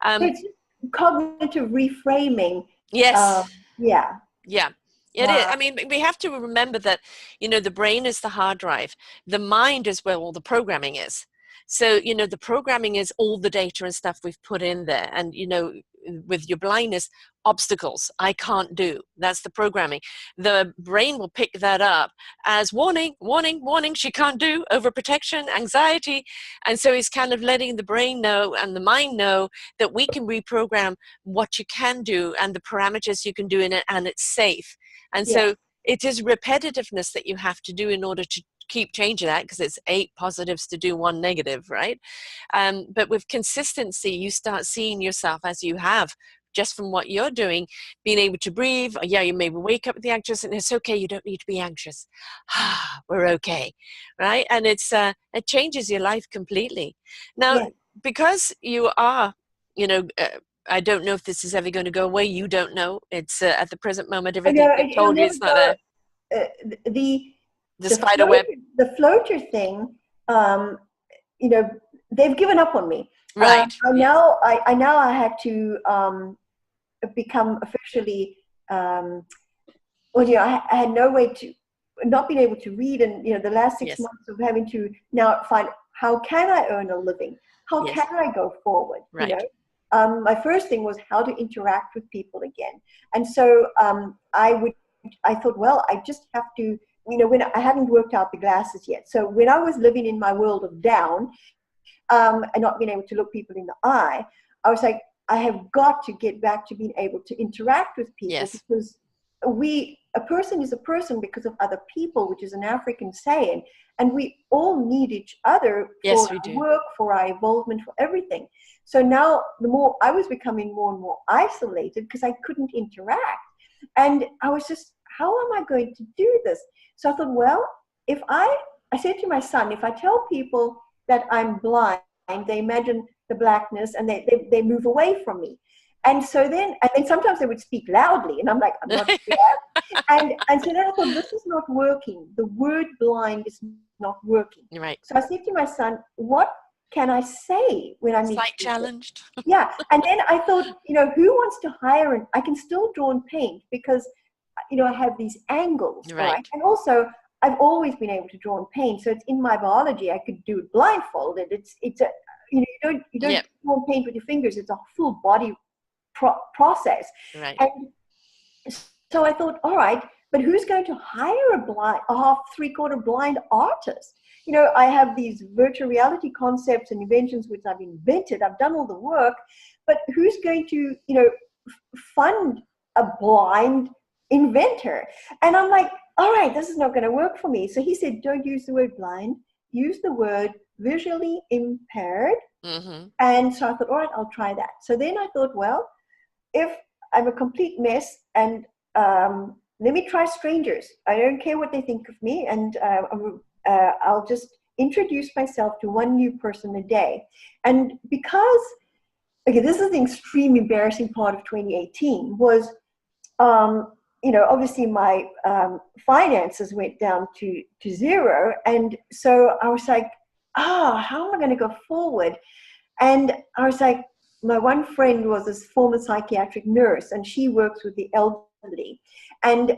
It's cognitive reframing. Yes. Yeah. Yeah, it is. Wow. I mean, we have to remember that, the brain is the hard drive. The mind is where all the programming is. So, the programming is all the data and stuff we've put in there. And, with your blindness, obstacles, I can't do. That's the programming. The brain will pick that up as warning, warning, warning, she can't do, overprotection, anxiety. And so it's kind of letting the brain know and the mind know that we can reprogram what you can do and the parameters you can do in it, and it's safe. And Yeah. so it is repetitiveness that you have to do in order to keep changing that, because it's 8 positives to do 1 negative, right? But with consistency, you start seeing yourself as you have, just from what you're doing, being able to breathe. Yeah, you maybe wake up with the anxious, and it's okay, you don't need to be anxious. We're okay, right? And it changes your life completely. Now, Yeah. because you are, I don't know if this is ever going to go away. You don't know. It's at the present moment, I know everything they've it'll told you, never it's not go. there. The The the spider web. floater thing, um, they've given up on me. Right. I had to become officially. I had no way to not being able to read, and the last 6 months of having to now find how can I earn a living, how Yes. can I go forward. Right. My first thing was how to interact with people again, and so I thought, well, I just have to. When I hadn't worked out the glasses yet. So when I was living in my world of down, and not being able to look people in the eye, I was like, I have got to get back to being able to interact with people. Yes. Because a person is a person because of other people, which is an African saying, and we all need each other Yes, for we our do. work, for our involvement, for everything. So now the more I was becoming more and more isolated because I couldn't interact. And I was just, how am I going to do this? So I thought, well, I said to my son, if I tell people that I'm blind, they imagine the blackness and they move away from me. And then sometimes they would speak loudly, and I'm like, I'm not there. And so then I thought, this is not working. The word blind is not working. Right. So I said to my son, what can I say when I meet Slight people? challenged. Yeah. And then I thought, who wants to hire I can still draw and paint because I have these angles, right? And also I've always been able to draw and paint, so it's in my biology. I could do it blindfolded. It's a you don't draw and paint with your fingers. It's a full body process. Right. And so I thought, all right, but who's going to hire a half, three-quarter blind artist? I have these virtual reality concepts and inventions which I've invented. I've done all the work, but who's going to fund a blind inventor? And I'm like, all right, this is not going to work for me. So he said, don't use the word blind, use the word visually impaired. Mm-hmm. And so I thought, all right, I'll try that. So then I thought, well, if I'm a complete mess, and let me try strangers. I don't care what they think of me, and I'll just introduce myself to one new person a day. And because, okay, this is the extreme embarrassing part of 2018 was, obviously my finances went down to zero. And so I was like, how am I going to go forward? And I was like, my one friend was this former psychiatric nurse, and she works with the elderly. And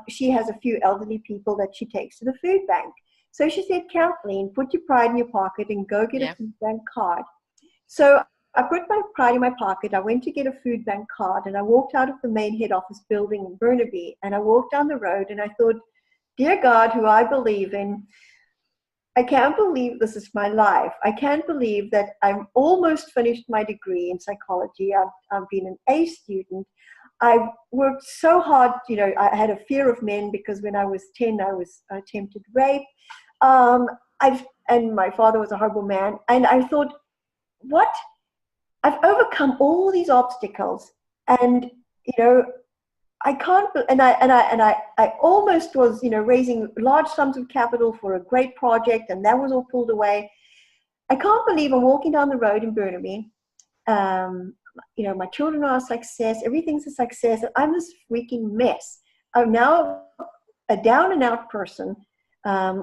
she has a few elderly people that she takes to the food bank. So she said, Kathleen, put your pride in your pocket and go get a food bank card. So I put my pride in my pocket. I went to get a food bank card, and I walked out of the main head office building in Burnaby, and I walked down the road, and I thought, dear God, who I believe in, I can't believe this is my life. I can't believe that I'm almost finished my degree in psychology. I've been an A student. I've worked so hard. I had a fear of men because when I was 10, I was attempted rape. And my father was a horrible man. And I thought, what? I've overcome all these obstacles, and I can't. And I almost was raising large sums of capital for a great project, and that was all pulled away. I can't believe I'm walking down the road in Burnaby. My children are a success. Everything's a success. I'm this freaking mess. I'm now a down and out person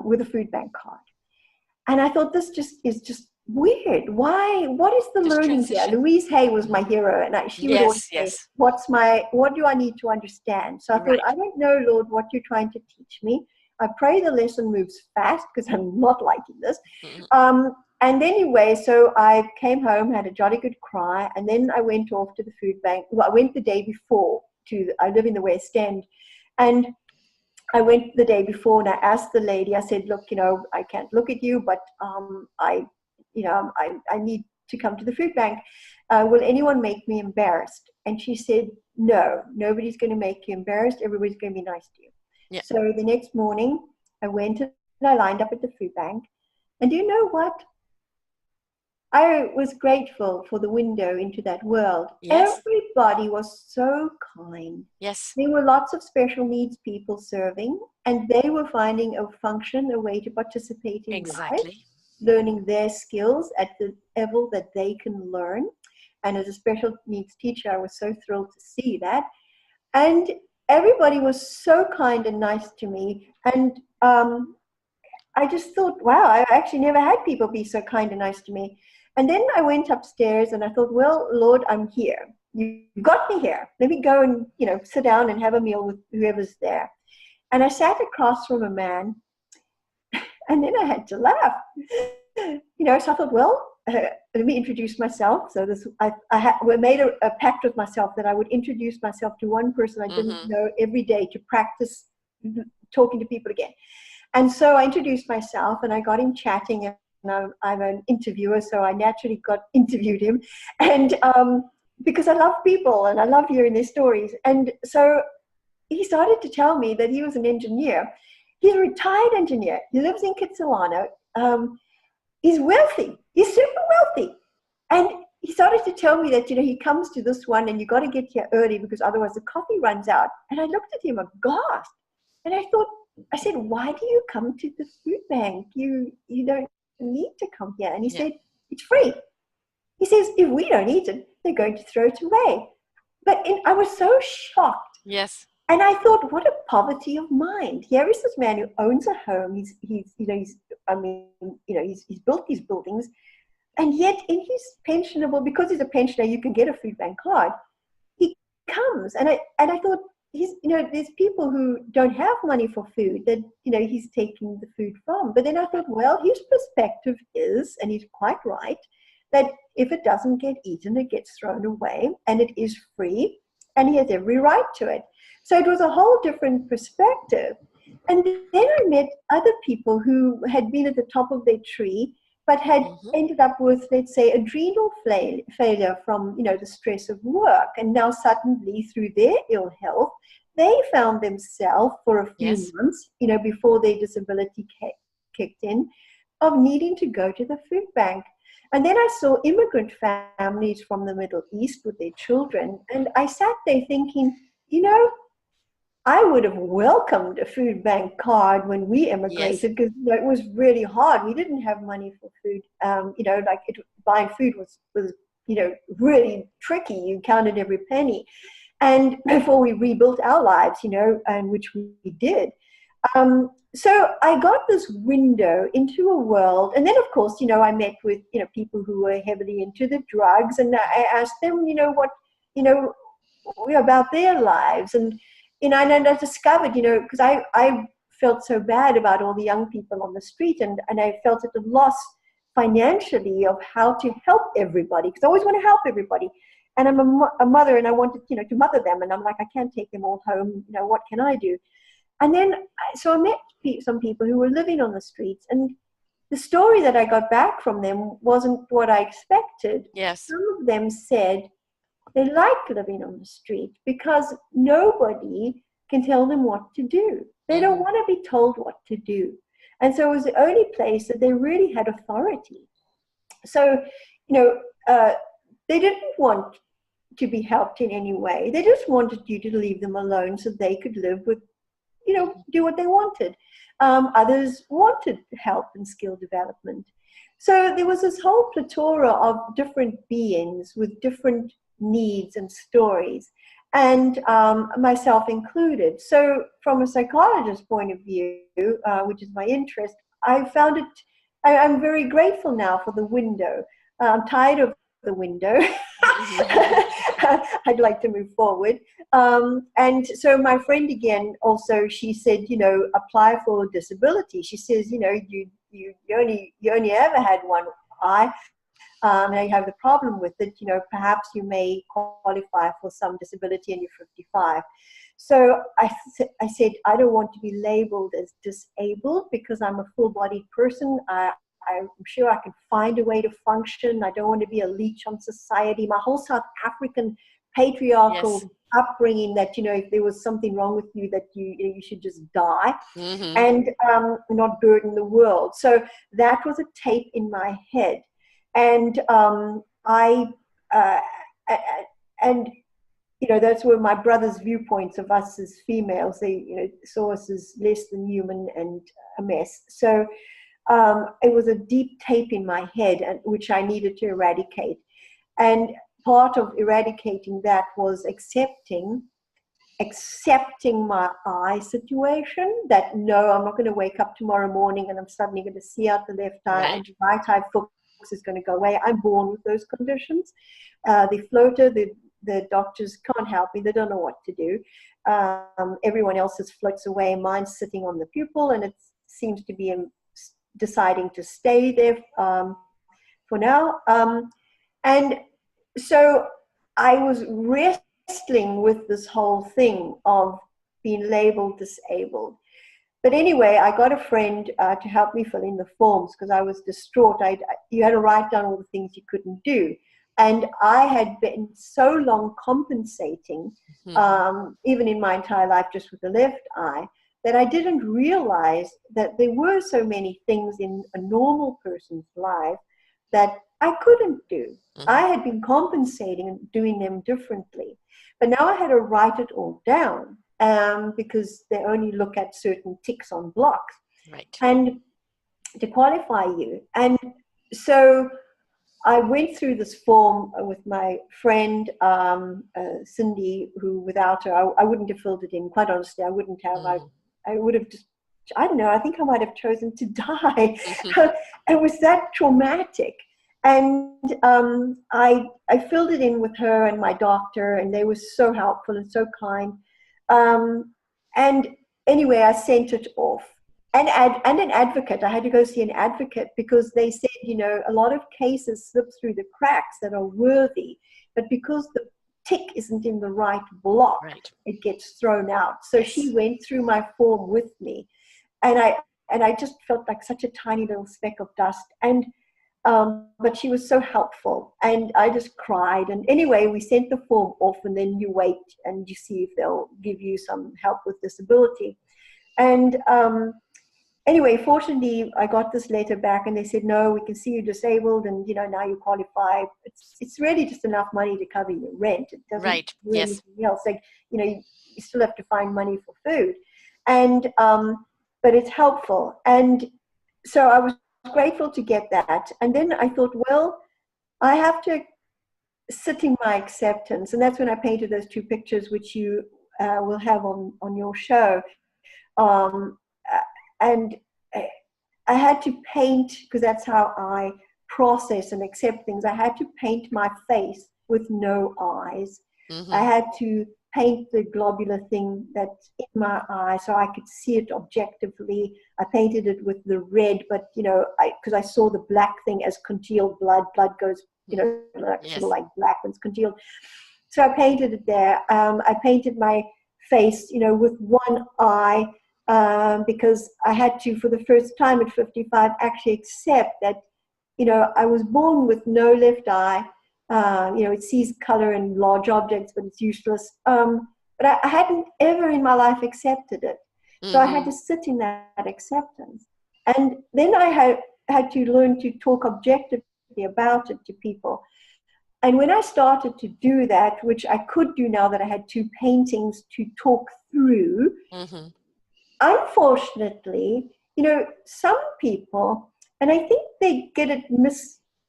with a food bank card. And I thought, this is just weird. Why? What is the Just learning here? transition. Louise Hay was my hero, and she would always say, Yes. what do I need to understand? So I thought, I don't know, Lord, what you're trying to teach me. I pray the lesson moves fast, because I'm not liking this. And anyway, so I came home, had a jolly good cry, and then I went off to the food bank. Well, I went the day before I live in the West End, and I went the day before, and I asked the lady, I said, look, I can't look at you, but I need to come to the food bank. Will anyone make me embarrassed? And she said, no, nobody's going to make you embarrassed. Everybody's going to be nice to you. Yeah. So the next morning I went and I lined up at the food bank. And do you know what? I was grateful for the window into that world. Yes. Everybody was so kind. Yes. There were lots of special needs people serving, and they were finding a function, a way to participate in life, learning their skills at the level that they can learn. And as a special needs teacher, I was so thrilled to see that. And everybody was so kind and nice to me. And I just thought, wow, I actually never had people be so kind and nice to me. And then I went upstairs and I thought, well, Lord, I'm here. You've got me here. Let me go and, sit down and have a meal with whoever's there. And I sat across from a man, and then I had to laugh. So I thought, well, let me introduce myself. So we made a pact with myself that I would introduce myself to one person I didn't know every day to practice talking to people again. And so I introduced myself, and I got him chatting, and I'm an interviewer, so I naturally interviewed him. And because I love people and I love hearing their stories. And so he started to tell me that he was an engineer. He's a retired engineer. He lives in Kitsilano. He's wealthy. He's super wealthy. And he started to tell me that, he comes to this one and you got to get here early because otherwise the coffee runs out. And I looked at him aghast. And I said, why do you come to the food bank? You don't need to come here. And he said, it's free. He says, if we don't eat it, they're going to throw it away. But I was so shocked. Yes. And I thought, what a poverty of mind. Here is this man who owns a home. He's built these buildings. And yet in his pensionable, because he's a pensioner, you can get a food bank card. He comes. And I thought, there's people who don't have money for food that, he's taking the food from. But then I thought, well, his perspective is, and he's quite right, that if it doesn't get eaten, it gets thrown away, and it is free, and he has every right to it. So it was a whole different perspective. And then I met other people who had been at the top of their tree, but had ended up with, let's say, adrenal failure from, the stress of work. And now suddenly, through their ill health, they found themselves for a few months, before their disability kicked in, of needing to go to the food bank. And then I saw immigrant families from the Middle East with their children. And I sat there thinking, I would have welcomed a food bank card when we immigrated, because it was really hard. We didn't have money for food. Buying food was really tricky. You counted every penny. And before we rebuilt our lives, and which we did. So I got this window into a world. And then, of course, I met with, people who were heavily into the drugs. And I asked them, what, about their lives. And and I discovered, because I felt so bad about all the young people on the street, and I felt at a loss financially of how to help everybody, because I always want to help everybody. And I'm a mother, and I wanted, to mother them, and I'm like, I can't take them all home. What can I do? And then, so I met some people who were living on the streets, and the story that I got back from them wasn't what I expected. Yes. Some of them said, they like living on the street because nobody can tell them what to do. They don't want to be told what to do. And so it was the only place that they really had authority. So, they didn't want to be helped in any way. They just wanted you to leave them alone so they could live with, do what they wanted. Others wanted help and skill development. So there was this whole plethora of different beings with different needs and stories. and myself included. So from a psychologist's point of view, which is my interest, I found it, I'm very grateful now for the window. I'm tired of the window. I'd like to move forward. And so my friend again, also, she said, apply for disability. She says, you only ever had one eye. Now you have the problem with it, perhaps you may qualify for some disability and you're 55. So I said, I don't want to be labeled as disabled because I'm a full-bodied person. I'm sure I can find a way to function. I don't want to be a leech on society. My whole South African patriarchal upbringing that, if there was something wrong with you, that you should just die and not burden the world. So that was a tape in my head. And that's where my brother's viewpoints of us as females, they saw us as less than human and a mess. So it was a deep tape in my head, which I needed to eradicate. And part of eradicating that was accepting my eye situation, that no, I'm not going to wake up tomorrow morning and I'm suddenly going to see out the left eye and the right eye focus is going to go away. I'm born with those conditions. The floater, the doctors can't help me. They don't know what to do. Everyone else's floats away. Mine's sitting on the pupil, and it seems to be deciding to stay there for now. And so I was wrestling with this whole thing of being labeled disabled. But anyway, I got a friend to help me fill in the forms because I was distraught. You had to write down all the things you couldn't do. And I had been so long compensating, even in my entire life, just with the left eye, that I didn't realize that there were so many things in a normal person's life that I couldn't do. I had been compensating and doing them differently. But now I had to write it all down because they only look at certain ticks on blocks. Right. And to qualify you. And so I went through this form with my friend, Cindy, who without her, I wouldn't have filled it in. Quite honestly, I wouldn't have. I would have just, I don't know, I think I might have chosen to die. It was that traumatic. And I filled it in with her and my doctor, and they were so helpful and so kind. And anyway, I sent it off. And an advocate. I had to go see an advocate because they said, a lot of cases slip through the cracks that are worthy, but because the tick isn't in the right block, it gets thrown out. So she went through my form with me, and I just felt like such a tiny little speck of dust. And but she was so helpful, and I just cried. And anyway, we sent the form off, and then you wait and you see if they'll give you some help with disability. And anyway, fortunately, I got this letter back, and they said, no, we can see you're disabled, and now you qualify. It's really just enough money to cover your rent. It doesn't do anything else. Like, you still have to find money for food, and but it's helpful. And so I was grateful to get that. And then I thought, well, I have to sit in my acceptance, and that's when I painted those two pictures, which you will have on your show. And I had to paint, because that's how I process and accept things. I had to paint my face with no eyes. I had to paint the globular thing that's in my eye so I could see it objectively. I painted it with the red, but, because I saw the black thing as congealed blood. Blood goes, sort of like black when it's congealed. So I painted it there. I painted my face, with one eye, because I had to, for the first time at 55, actually accept that, I was born with no left eye. It sees color in large objects, but it's useless. But I hadn't ever in my life accepted it. So I had to sit in that acceptance. And then I had to learn to talk objectively about it to people. And when I started to do that, which I could do now that I had two paintings to talk through, unfortunately, some people, and I think they get it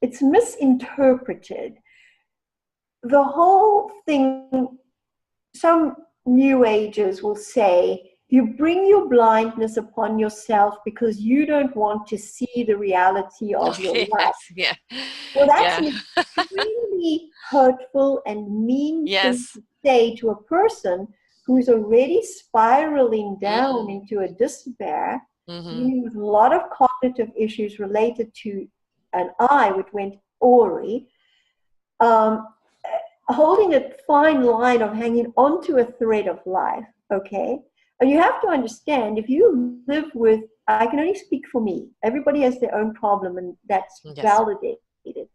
it's misinterpreted. The whole thing some new agers will say, you bring your blindness upon yourself because you don't want to see the reality of your life. Yes, yeah. Well, that's Yeah. an extremely hurtful and mean thing Yes. to say to a person who's already spiraling down into a despair, Mm-hmm. dealing with a lot of cognitive issues related to an eye, which went awry, um, holding a fine line of hanging onto a thread of life, okay? And you have to understand, if you live with, I can only speak for me, everybody has their own problem, and that's Yes. validated.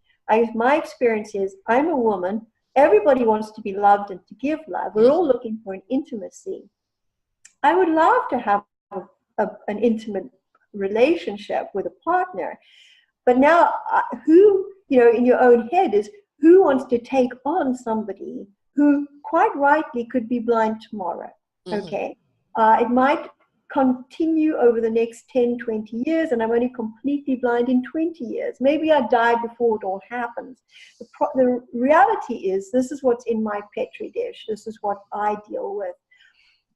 My experience is, I'm a woman, everybody wants to be loved and to give love. We're all looking for an intimacy. I would love to have an intimate relationship with a partner, but now who, in your own head is, who wants to take on somebody who quite rightly could be blind tomorrow? Mm-hmm. Okay. It might continue over the next 10, 20 years, and I'm only completely blind in 20 years. Maybe I die before it all happens. The reality is, this is what's in my petri dish. This is what I deal with.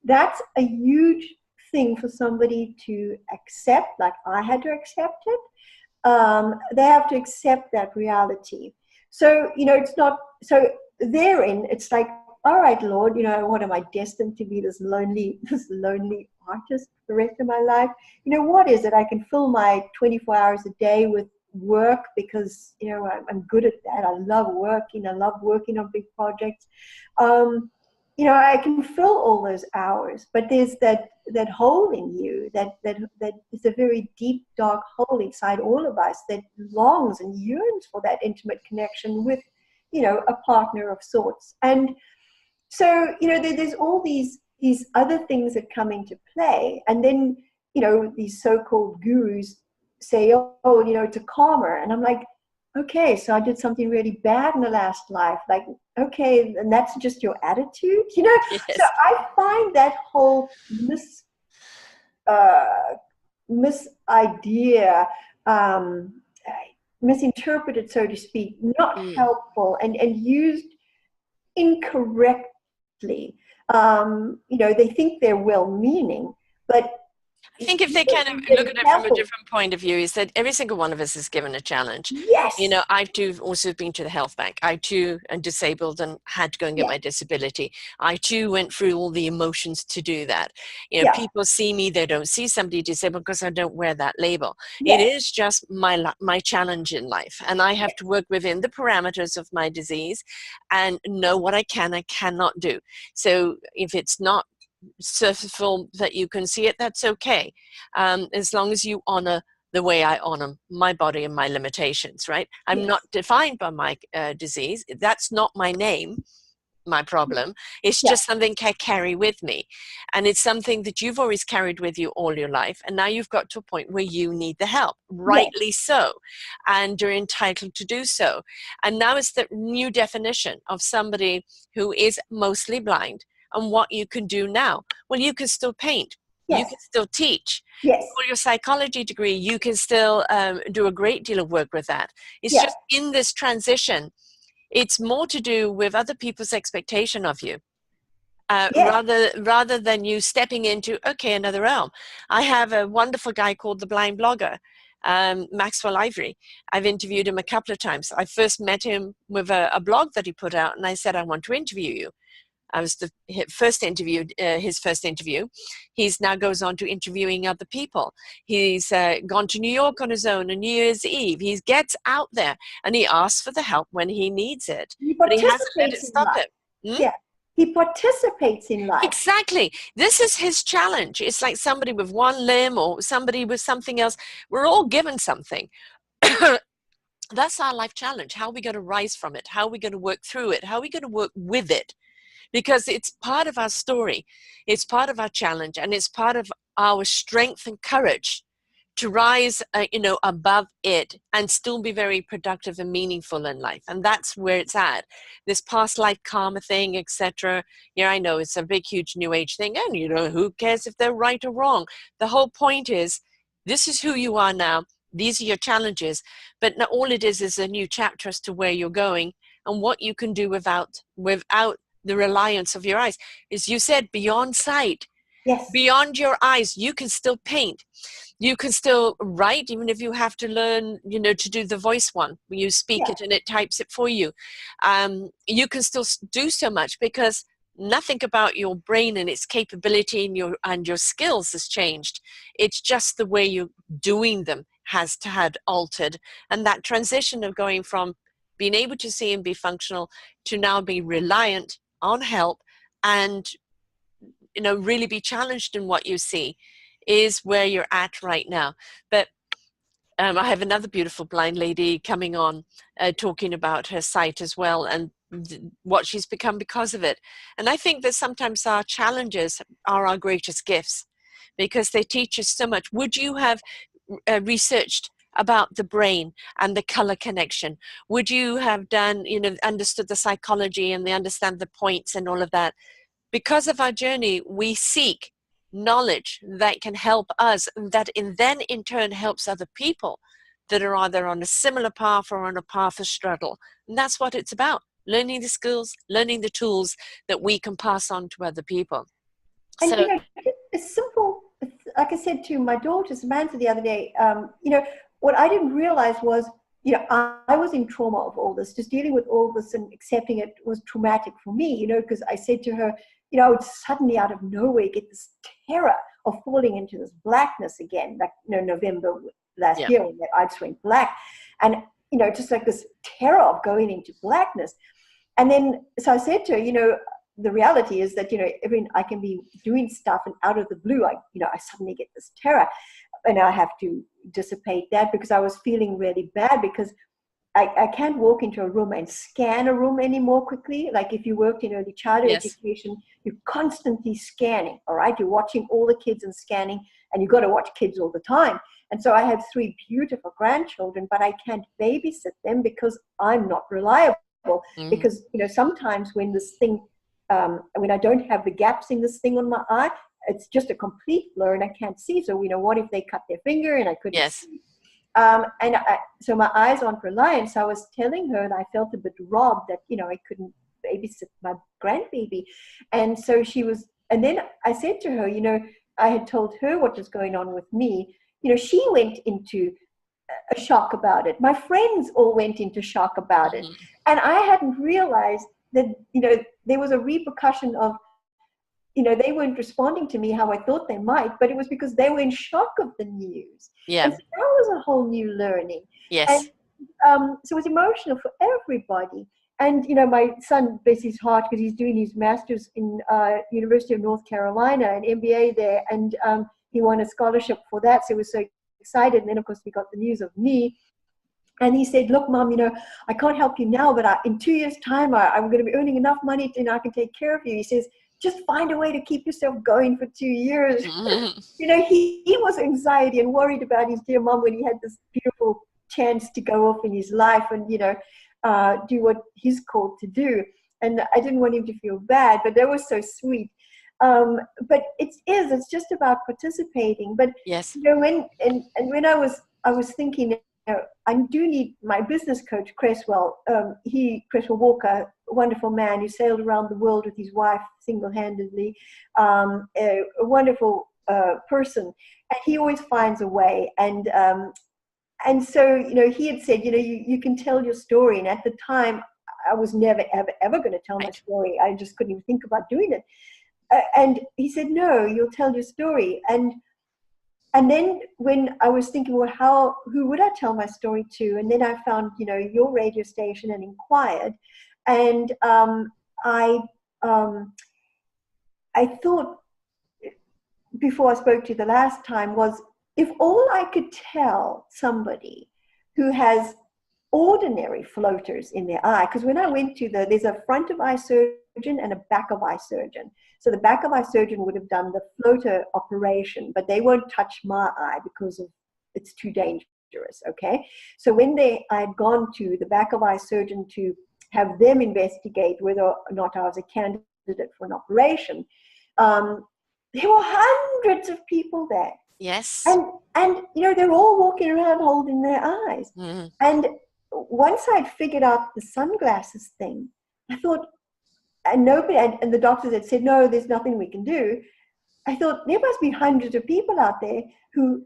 That's a huge thing for somebody to accept, like I had to accept it. They have to accept that reality. So, it's not, so therein, it's like, all right, Lord, what am I destined to be, this lonely artist for the rest of my life? What is it? I can fill my 24 hours a day with work because, I'm good at that. I love working. I love working on big projects. I can fill all those hours, but there's that hole in you that is a very deep, dark hole inside all of us that longs and yearns for that intimate connection with, a partner of sorts. And so, there's all these other things that come into play. And then, these so-called gurus say, oh, it's a karma. And I'm like, okay, so I did something really bad in the last life. Like, okay, and that's just your attitude, Yes. So I find that whole misinterpreted, so to speak, not helpful and used incorrectly. They think they're well-meaning, but I think if they kind of look at it from a different point of view, is that every single one of us is given a challenge. Yes. I too also been to the health bank. I too am disabled and had to go and get my disability. I too went through all the emotions to do that. People see me, they don't see somebody disabled because I don't wear that label. It is just my challenge in life. And I have to work within the parameters of my disease and know what I cannot do. So if it's not surface that you can see it, that's okay, as long as you honor the way I honor my body and my limitations, right? I'm not defined by my disease. That's not my name, my problem. It's just something I carry with me, and it's something that you've always carried with you all your life, and now you've got to a point where you need the help, rightly so, and you're entitled to do so. And now it's the new definition of somebody who is mostly blind. And what you can do now, well, you can still paint, you can still teach. For your psychology degree, you can still do a great deal of work with that. It's just in this transition, it's more to do with other people's expectation of you, rather than you stepping into, okay, another realm. I have a wonderful guy called the Blind Blogger, Maxwell Ivory. I've interviewed him a couple of times. I first met him with a blog that he put out, and I said, I want to interview you. I was his first interview. He's now goes on to interviewing other people. He's gone to New York on his own on New Year's Eve. He gets out there and he asks for the help when he needs it. But he hasn't let it stop him. He participates in life. Exactly. This is his challenge. It's like somebody with one limb or somebody with something else. We're all given something. That's our life challenge. How are we going to rise from it? How are we going to work through it? How are we going to work with it? Because it's part of our story, it's part of our challenge, and it's part of our strength and courage to rise, above it and still be very productive and meaningful in life. And that's where it's at. This past life karma thing, etc. Yeah, I know it's a big, huge new age thing, and who cares if they're right or wrong? The whole point is, this is who you are now. These are your challenges, but all it is a new chapter as to where you're going and what you can do without the reliance of your eyes. As you said, beyond sight, Yes. beyond your eyes, you can still paint. You can still write, even if you have to learn, you know, to do the voice one. You speak it and it types it for you. You can still do so much, because nothing about your brain and its capability and your skills has changed. It's just the way you're doing them had altered. And that transition of going from being able to see and be functional to now be reliant on help and, you know, really be challenged in what you see is where you're at right now. But I have another beautiful blind lady coming on, talking about her sight as well, and what she's become because of it. And I think that sometimes our challenges are our greatest gifts, because they teach us so much. Would you have researched about the brain and the color connection? Would you have done, you know, understood the psychology and understand the points and all of that? Because of our journey, we seek knowledge that can help us, that then in turn helps other people that are either on a similar path or on a path of struggle. And that's what it's about: learning the skills, learning the tools that we can pass on to other people. And So, you know, it's simple. Like I said to my daughter Samantha the other day, you know, what I didn't realize was, you know, I was in trauma of all this. Just dealing with all this and accepting it was traumatic for me, you know, because I said to her, you know, I would suddenly out of nowhere get this terror of falling into this blackness again, like, you know, November last year when the eyes went black. And, you know, just like this terror of going into blackness. And then, so I said to her, you know, the reality is that, you know, I can be doing stuff and out of the blue, I suddenly get this terror, and I have to dissipate that, because I was feeling really bad, because I can't walk into a room and scan a room anymore quickly. Like if you worked in early childhood education, you're constantly scanning, all right? You're watching all the kids and scanning, and you've got to watch kids all the time. And so I have 3 beautiful grandchildren, but I can't babysit them because I'm not reliable. Because, you know, sometimes when this thing, when I don't have the gaps in this thing on my eye, it's just a complete blur and I can't see. So, you know, what if they cut their finger and I couldn't see? So my eyes aren't reliant. So I was telling her, and I felt a bit robbed that, you know, I couldn't babysit my grandbaby. And so and then I said to her, you know, I had told her what was going on with me. You know, she went into a shock about it. My friends all went into shock about it. And I hadn't realized that, you know, there was a repercussion of, you know, they weren't responding to me how I thought they might, but it was because they were in shock of the news. And so that was a whole new learning. And so it was emotional for everybody. And, you know, my son bless his heart, because he's doing his master's in University of North Carolina, an MBA there, and he won a scholarship for that. So he was so excited. And then, of course, we got the news of me. And he said, look, Mom, you know, I can't help you now, but in 2 years' time, I'm going to be earning enough money to, you know, I can take care of you. He says, just find a way to keep yourself going for 2 years. You know, he was anxiety and worried about his dear mom when he had this beautiful chance to go off in his life and, you know, do what he's called to do. And I didn't want him to feel bad, but that was so sweet. But it's just about participating. But, you know, when I was thinking, you know, I do need my business coach, Cresswell. Cresswell Walker, a wonderful man who sailed around the world with his wife single-handedly, a wonderful person, and he always finds a way. And so, you know, he had said, you know, you can tell your story. And at the time, I was never, ever going to tell my story. I just couldn't even think about doing it. And he said, no, you'll tell your story. And then when I was thinking, well, who would I tell my story to? And then I found, you know, your radio station and inquired. And I thought, before I spoke to you the last time, was if all I could tell somebody who has ordinary floaters in their eye, because when I went to there's a front of eye surgeon and a back of eye surgeon. So the back of eye surgeon would have done the floater operation, but they won't touch my eye because it's too dangerous, okay? So when I had gone to the back of eye surgeon to have them investigate whether or not I was a candidate for an operation, there were hundreds of people there. Yes. And you know, they're all walking around holding their eyes. And once I'd figured out the sunglasses thing, I thought, nobody, and the doctors had said, no, there's nothing we can do. I thought there must be hundreds of people out there who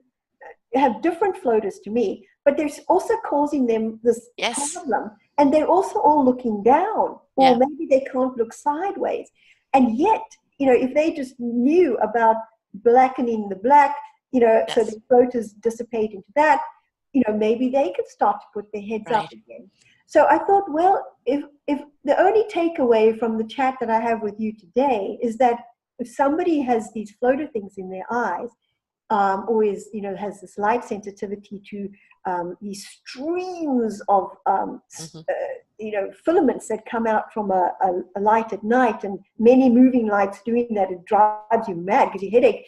have different floaters to me, but they're also causing them this problem. And they're also all looking down, or maybe they can't look sideways. And yet, if they just knew about blackening the black, so the floaters dissipate into that, maybe they could start to put their heads up again. So I thought, well, if the only takeaway from the chat that I have with you today is that if somebody has these floater things in their eyes, or has this light sensitivity to these streams of filaments that come out from a light at night, and many moving lights doing that, it drives you mad, gives you a headache.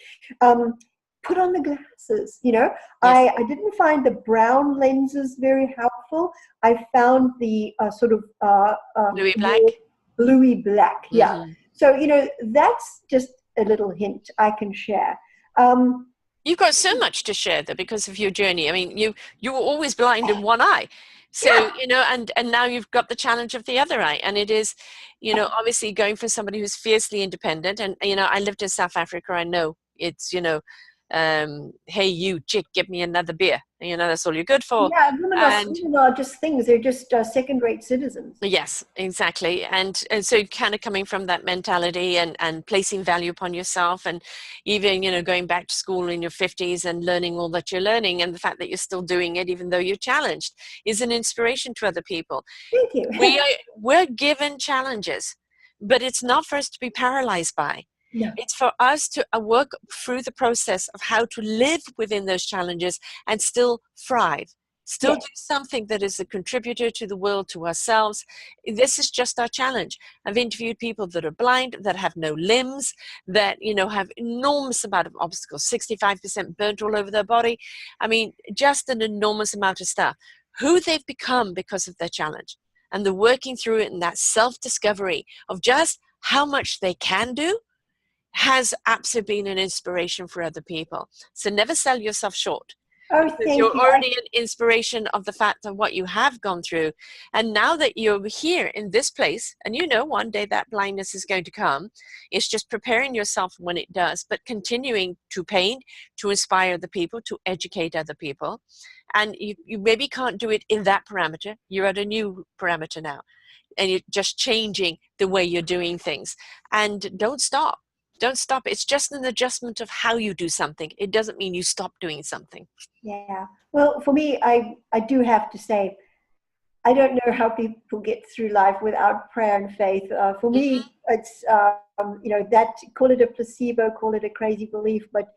Put on the glasses. I didn't find the brown lenses very helpful. I found the sort of bluey black. Bluey black, yeah. So that's just a little hint I can share. You've got so much to share there because of your journey. I mean, you were always blind in one eye. So, and now you've got the challenge of the other eye. And it is, obviously going for somebody who's fiercely independent. And, I lived in South Africa. I know it's, hey, you chick, give me another beer. That's all you're good for. Yeah, women are just things. They're just second-rate citizens. Yes, exactly. And so kind of coming from that mentality and placing value upon yourself, and even, going back to school in your 50s and learning all that you're learning, and the fact that you're still doing it even though you're challenged is an inspiration to other people. Thank you. We're given challenges, but it's not for us to be paralyzed by. No. It's for us to work through the process of how to live within those challenges and still thrive, still do something that is a contributor to the world, to ourselves. This is just our challenge. I've interviewed people that are blind, that have no limbs, that, have enormous amount of obstacles, 65% burnt all over their body. I mean, just an enormous amount of stuff. Who they've become because of their challenge. And the working through it, and that self-discovery of just how much they can do has absolutely been an inspiration for other people. So never sell yourself short. Oh, thank you're you. Already an inspiration of the fact of what you have gone through. And now that you're here in this place, and one day that blindness is going to come, it's just preparing yourself when it does, but continuing to paint, to inspire the people, to educate other people. And you maybe can't do it in that parameter. You're at a new parameter now. And you're just changing the way you're doing things. And don't stop. Don't stop. It's just an adjustment of how you do something. It doesn't mean you stop doing something. Yeah. Well, for me, I do have to say, I don't know how people get through life without prayer and faith. For me, it's, that, call it a placebo, call it a crazy belief, but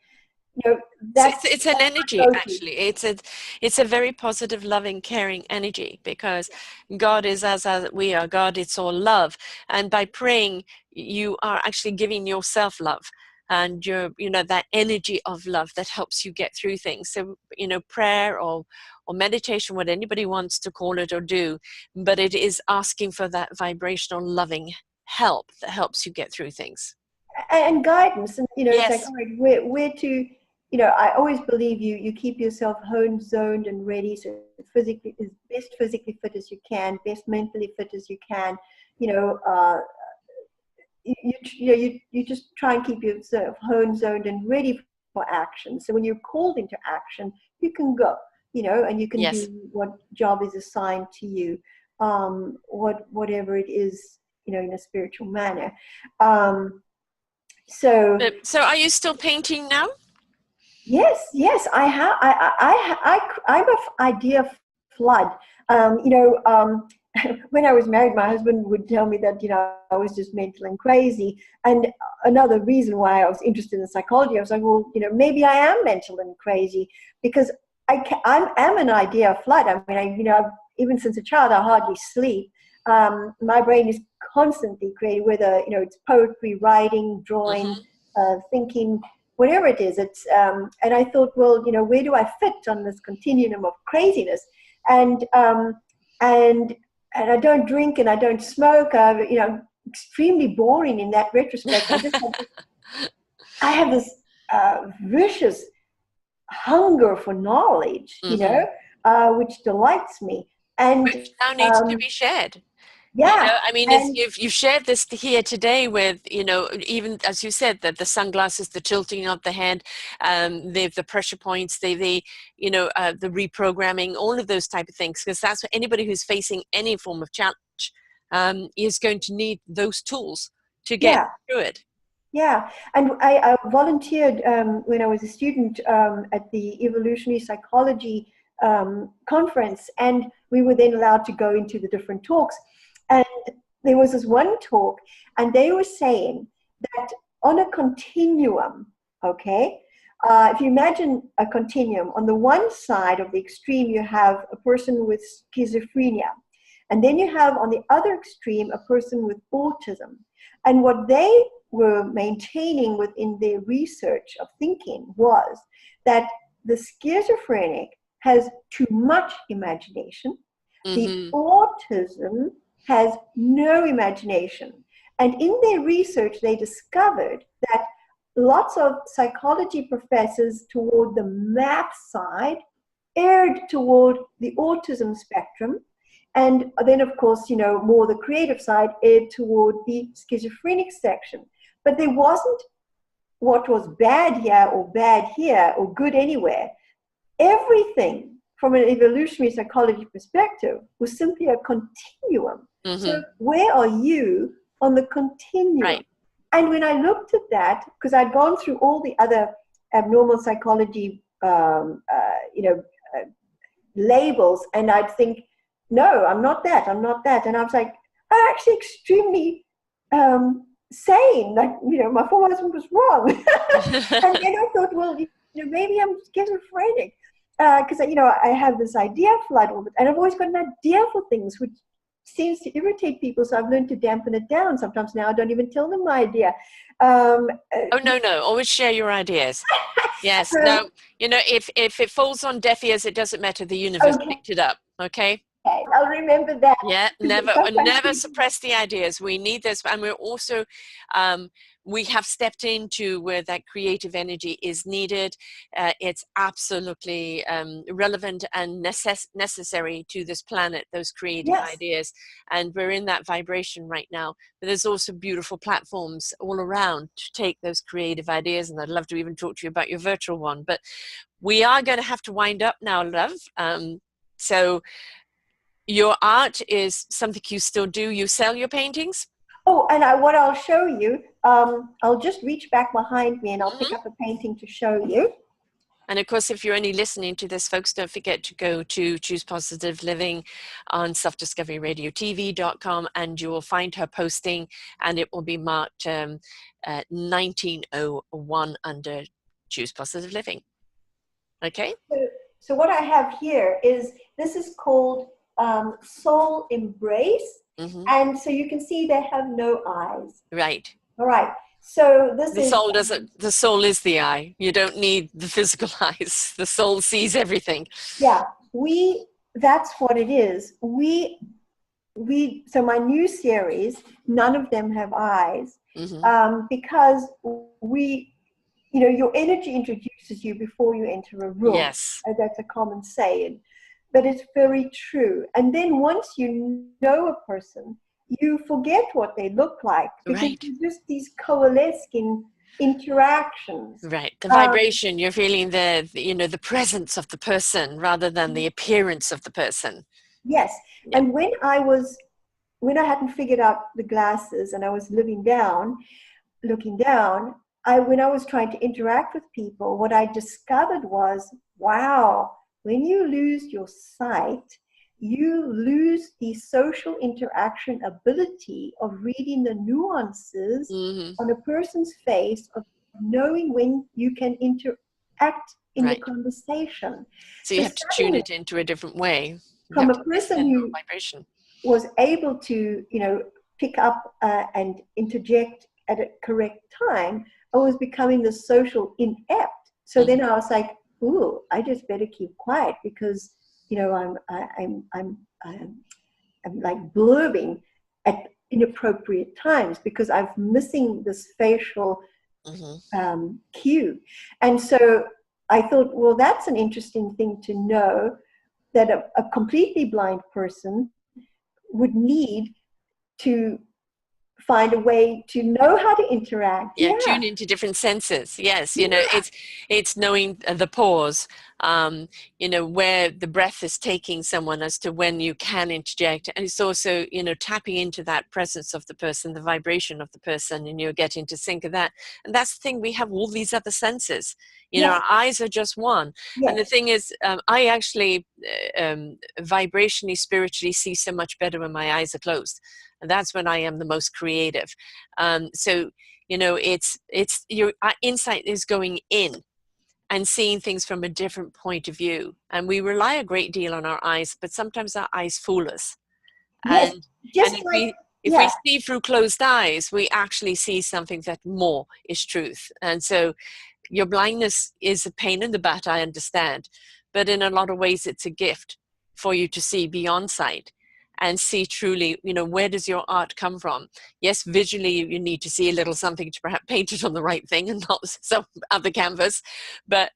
that's it's an energy, actually. It's a very positive, loving, caring energy, because God is as we are. God, it's all love. And by praying, you are actually giving yourself love, and you're, that energy of love that helps you get through things. So, prayer or meditation, what anybody wants to call it or do, but it is asking for that vibrational, loving help that helps you get through things. And guidance, and it's like, all right, where to, I always believe you keep yourself home zoned and ready, so physically is best physically fit as you can, best mentally fit as you can. You just try and keep yourself home zoned and ready for action. So when you're called into action, you can go, and you can do what job is assigned to you, whatever it is, in a spiritual manner. So are you still painting now? Yes, I have. I'm an idea flood. When I was married, my husband would tell me that, I was just mental and crazy. And another reason why I was interested in psychology, I was like, well, maybe I am mental and crazy, because I'm an idea flood. I mean, even since a child, I hardly sleep. My brain is constantly creating, whether, it's poetry, writing, drawing, thinking, whatever it is. It's and I thought, well, where do I fit on this continuum of craziness? And I don't drink and I don't smoke. Extremely boring in that retrospect. I have this vicious hunger for knowledge, which delights me. And which now needs to be shared. Yeah. I mean, And you've shared this here today with, even as you said, that the sunglasses, the tilting of the head, the pressure points, the reprogramming, all of those type of things, because that's what anybody who's facing any form of challenge is going to need those tools to get yeah. through it. Yeah, and I volunteered when I was a student at the evolutionary psychology conference, and we were then allowed to go into the different talks. And there was this one talk, and they were saying that on a continuum, okay, if you imagine a continuum, on the one side of the extreme, you have a person with schizophrenia, and then you have on the other extreme a person with autism. And what they were maintaining within their research of thinking was that the schizophrenic has too much imagination, the autism has no imagination. And in their research, they discovered that lots of psychology professors toward the math side erred toward the autism spectrum. And then, of course, more the creative side erred toward the schizophrenic section. But there wasn't what was bad here or good anywhere. Everything from an evolutionary psychology perspective was simply a continuum. So where are you on the continuum? Right. And when I looked at that, because I'd gone through all the other abnormal psychology, labels, and I'd think, no, I'm not that. And I was like, I'm actually extremely sane. Like, my former husband was wrong. And then I thought, well, maybe I'm schizophrenic. Because, I have this idea flood all the time. And I've always got an idea for things, which seems to irritate people. So I've learned to dampen it down. Sometimes now I don't even tell them my idea. Oh, no. Always share your ideas. Yes. No, if it falls on deaf ears, it doesn't matter. The universe picked it up. Okay. I'll remember that. Yeah, never suppress the ideas. We need this, and we're also we have stepped into where that creative energy is needed. It's absolutely relevant and necessary to this planet, those creative ideas, and we're in that vibration right now. But there's also beautiful platforms all around to take those creative ideas, and I'd love to even talk to you about your virtual one. But we are going to have to wind up now, love. So your art is something you still do. You sell your paintings? Oh, and what I'll show you, I'll just reach back behind me and I'll pick up a painting to show you. And of course, if you're only listening to this, folks, don't forget to go to Choose Positive Living on selfdiscoveryradiotv.com, and you will find her posting, and it will be marked 1901 under Choose Positive Living. Okay? So what I have here this is called Soul Embrace. And so you can see they have no eyes. Right. All right. So the soul is the eye. You don't need the physical eyes. The soul sees everything. Yeah. That's what it is. So my new series, none of them have eyes. Because your energy introduces you before you enter a room. Yes. That's a common saying. But it's very true. And then once you know a person, you forget what they look like. Because it's just these coalescing interactions. Right. The vibration, you're feeling the presence of the person rather than the appearance of the person. Yes. Yeah. And when I hadn't figured out the glasses and I was looking down, when I was trying to interact with people, what I discovered was, wow, when you lose your sight, you lose the social interaction ability of reading the nuances on a person's face, of knowing when you can interact in the conversation. So you have to tune it into a different way. From a person who was able to, pick up and interject at a correct time, I was becoming the social inept. So then I was like, ooh, I just better keep quiet because, I'm like blurbing at inappropriate times because I'm missing this facial cue. And so I thought, well, that's an interesting thing to know, that a completely blind person would need to find a way to know how to interact. Yeah, tune into different senses. Yes, you know, it's knowing the pause, you know, where the breath is taking someone as to when you can interject. And it's also, you know, tapping into that presence of the person, the vibration of the person, and you're getting to sync of that. And that's the thing, we have all these other senses. You know, Yes. our eyes are just one. Yes. And the thing is, I actually vibrationally, spiritually see so much better when my eyes are closed. And that's when I am the most creative. So, you know, it's your insight is going in and seeing things from a different point of view. And we rely a great deal on our eyes, but sometimes our eyes fool us. Yes. And Just if like, we see through closed eyes, we actually see something that more is truth. And so your blindness is a pain in the butt, I understand, but in a lot of ways it's a gift for you to see beyond sight and see truly, you know, where does your art come from? Yes, visually you need to see a little something to perhaps paint it on the right thing and not some other canvas, but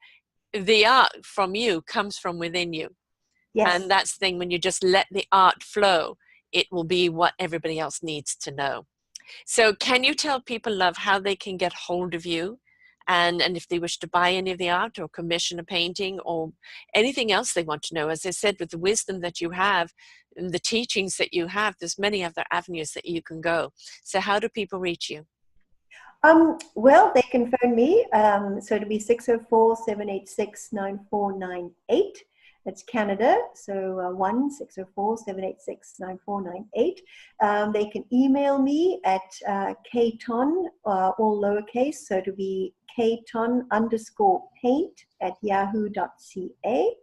the art from you comes from within you. Yes. And that's the thing, when you just let the art flow, it will be what everybody else needs to know. So can you tell people, love, how they can get hold of you? And if they wish to buy any of the art or commission a painting or anything else they want to know, as I said, with the wisdom that you have and the teachings that you have, there's many other avenues that you can go. So how do people reach you? Well, they can phone me. So it'll be 604-786-9498. That's Canada. So 1-604-786-9498. They can email me at kton, all lowercase. So it'll be kton_paint@yahoo.ca.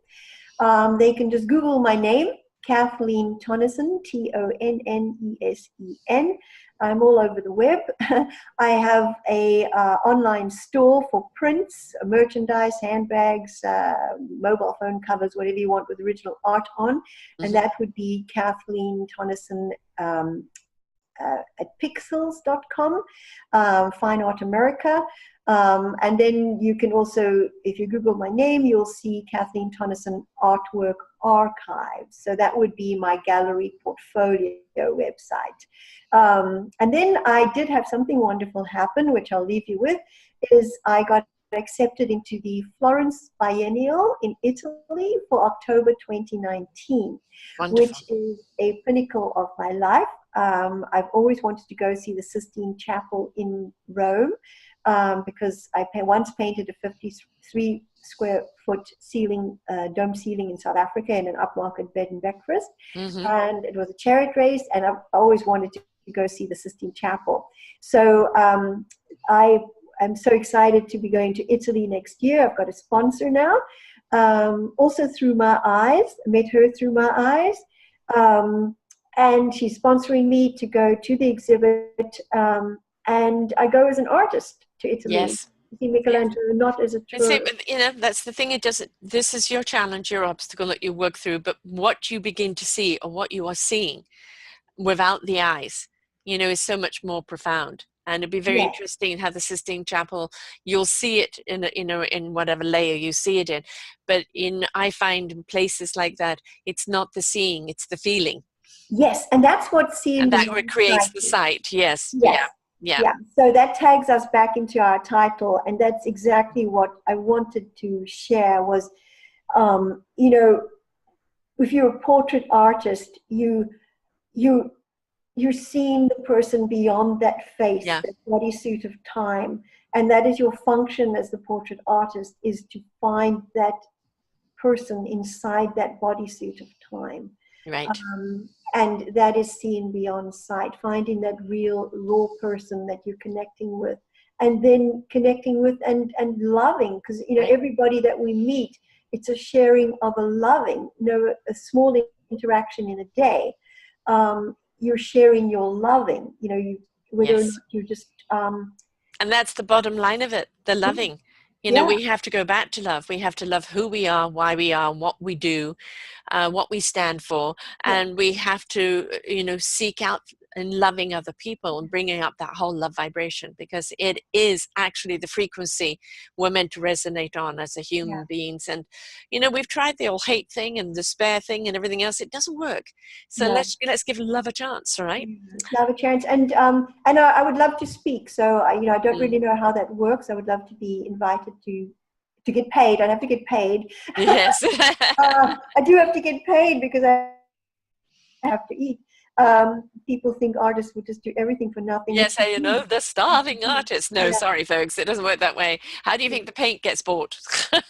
They can just Google my name, Kathleen Tonnesen, Tonnesen. I'm all over the web. I have a online store for prints, merchandise, handbags, mobile phone covers, whatever you want with original art on. And that would be Kathleen Tonnesen at pixels.com, Fine Art America. And then you can also, if you Google my name, you'll see Kathleen Tonnesen Artwork Archives. So that would be my gallery portfolio website. And then I did have something wonderful happen, which I'll leave you with, is I got accepted into the Florence Biennial in Italy for October 2019, Wonderful. which is a pinnacle of my life. I've always wanted to go see the Sistine Chapel in Rome, because I once painted a 53 square foot ceiling, dome ceiling in South Africa in an upmarket bed and breakfast. And it was a chariot race, and I've always wanted to go see the Sistine Chapel. So I'm so excited to be going to Italy next year. I've got a sponsor now, also through my eyes. I met her through my eyes. And she's sponsoring me to go to the exhibit, and I go as an artist to Italy. Yes. See Michelangelo, not as a tourist. You know, that's the thing. It doesn't. This is your challenge, your obstacle that you work through. But what you begin to see, or what you are seeing, without the eyes, you know, is so much more profound. And it'd be very interesting how the Sistine Chapel, you'll see it in, you know, in whatever layer you see it in. But I find in places like that, it's not the seeing, it's the feeling. Yes, and that's what seeing. And that creates the sight. Yes. Yes. Yeah. So that tags us back into our title, and that's exactly what I wanted to share was, you know, if you're a portrait artist, you're seeing the person beyond that face, that bodysuit of time, and that is your function as the portrait artist, is to find that person inside that bodysuit of time. Right. And that is seen beyond sight, finding that real raw person that you're connecting with, and then connecting with and loving, because, you know, everybody that we meet, it's a sharing of a loving, you know, a small interaction in a day. You're sharing your loving, you know, whether or not you just. And that's the bottom line of it, the loving. You know, we have to go back to love. We have to love who we are, why we are, what we do, what we stand for. And we have to, you know, seek out and loving other people and bringing up that whole love vibration, because it is actually the frequency we're meant to resonate on as a human beings. And we've tried the old hate thing and despair thing and everything else. It doesn't work. So let's give love a chance. All right. Love a chance. And I would love to speak. So I don't really know how that works. I would love to be invited to get paid. I'd have to get paid. Yes. I do have to get paid because I have to eat. People think artists will just do everything for nothing. Yes, the starving artist. No, sorry, folks, it doesn't work that way. How do you think the paint gets bought? And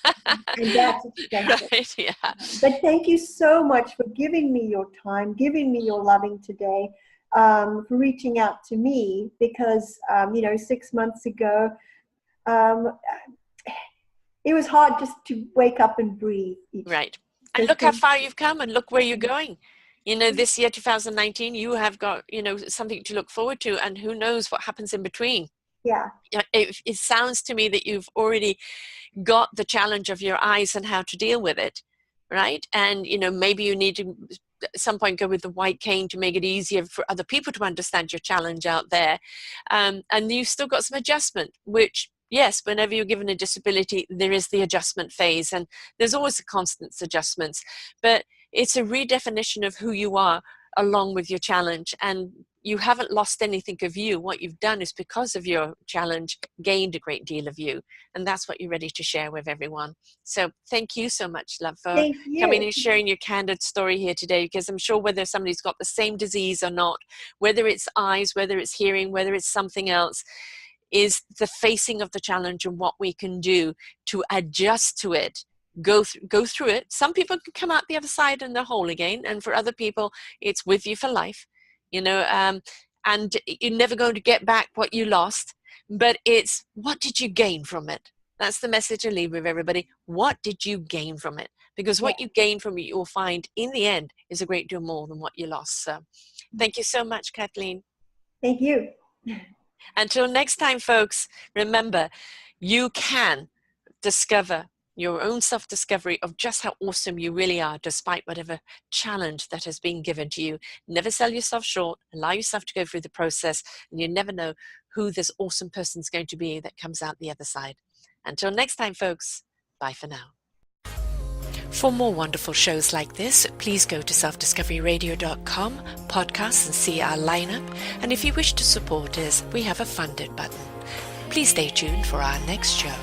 that's expensive. Right, yeah. But thank you so much for giving me your time, giving me your loving today, for reaching out to me, because 6 months ago, it was hard just to wake up and breathe. Right. And look how far you've come, and look where you're going. This year, 2019, you have got, something to look forward to, and who knows what happens in between. Yeah. It sounds to me that you've already got the challenge of your eyes and how to deal with it, right? And, maybe you need to at some point go with the white cane to make it easier for other people to understand your challenge out there. And you've still got some adjustment, which, yes, whenever you're given a disability, there is the adjustment phase, and there's always constant adjustments. But it's a redefinition of who you are along with your challenge, and you haven't lost anything of you. What you've done is, because of your challenge, gained a great deal of you, and that's what you're ready to share with everyone. So thank you so much, love, for coming and sharing your candid story here today, because I'm sure whether somebody's got the same disease or not, whether it's eyes, whether it's hearing, whether it's something else, is the facing of the challenge and what we can do to adjust to it. Go through it. Some people can come out the other side and they're whole again, and for other people it's with you for life, and you're never going to get back what you lost, but it's what did you gain from it. That's the message I leave with everybody. What did you gain from it? Because what you gain from it, you'll find in the end is a great deal more than what you lost. So thank you so much, Kathleen. Thank you. Until next time, folks, remember, you can discover your own self-discovery of just how awesome you really are, despite whatever challenge that has been given to you. Never sell yourself short. Allow yourself to go through the process, and you never know who this awesome person is going to be that comes out the other side. Until next time, folks, bye for now. For more wonderful shows like this, please go to selfdiscoveryradio.com, podcasts, and see our lineup. And if you wish to support us, we have a funded button. Please stay tuned for our next show.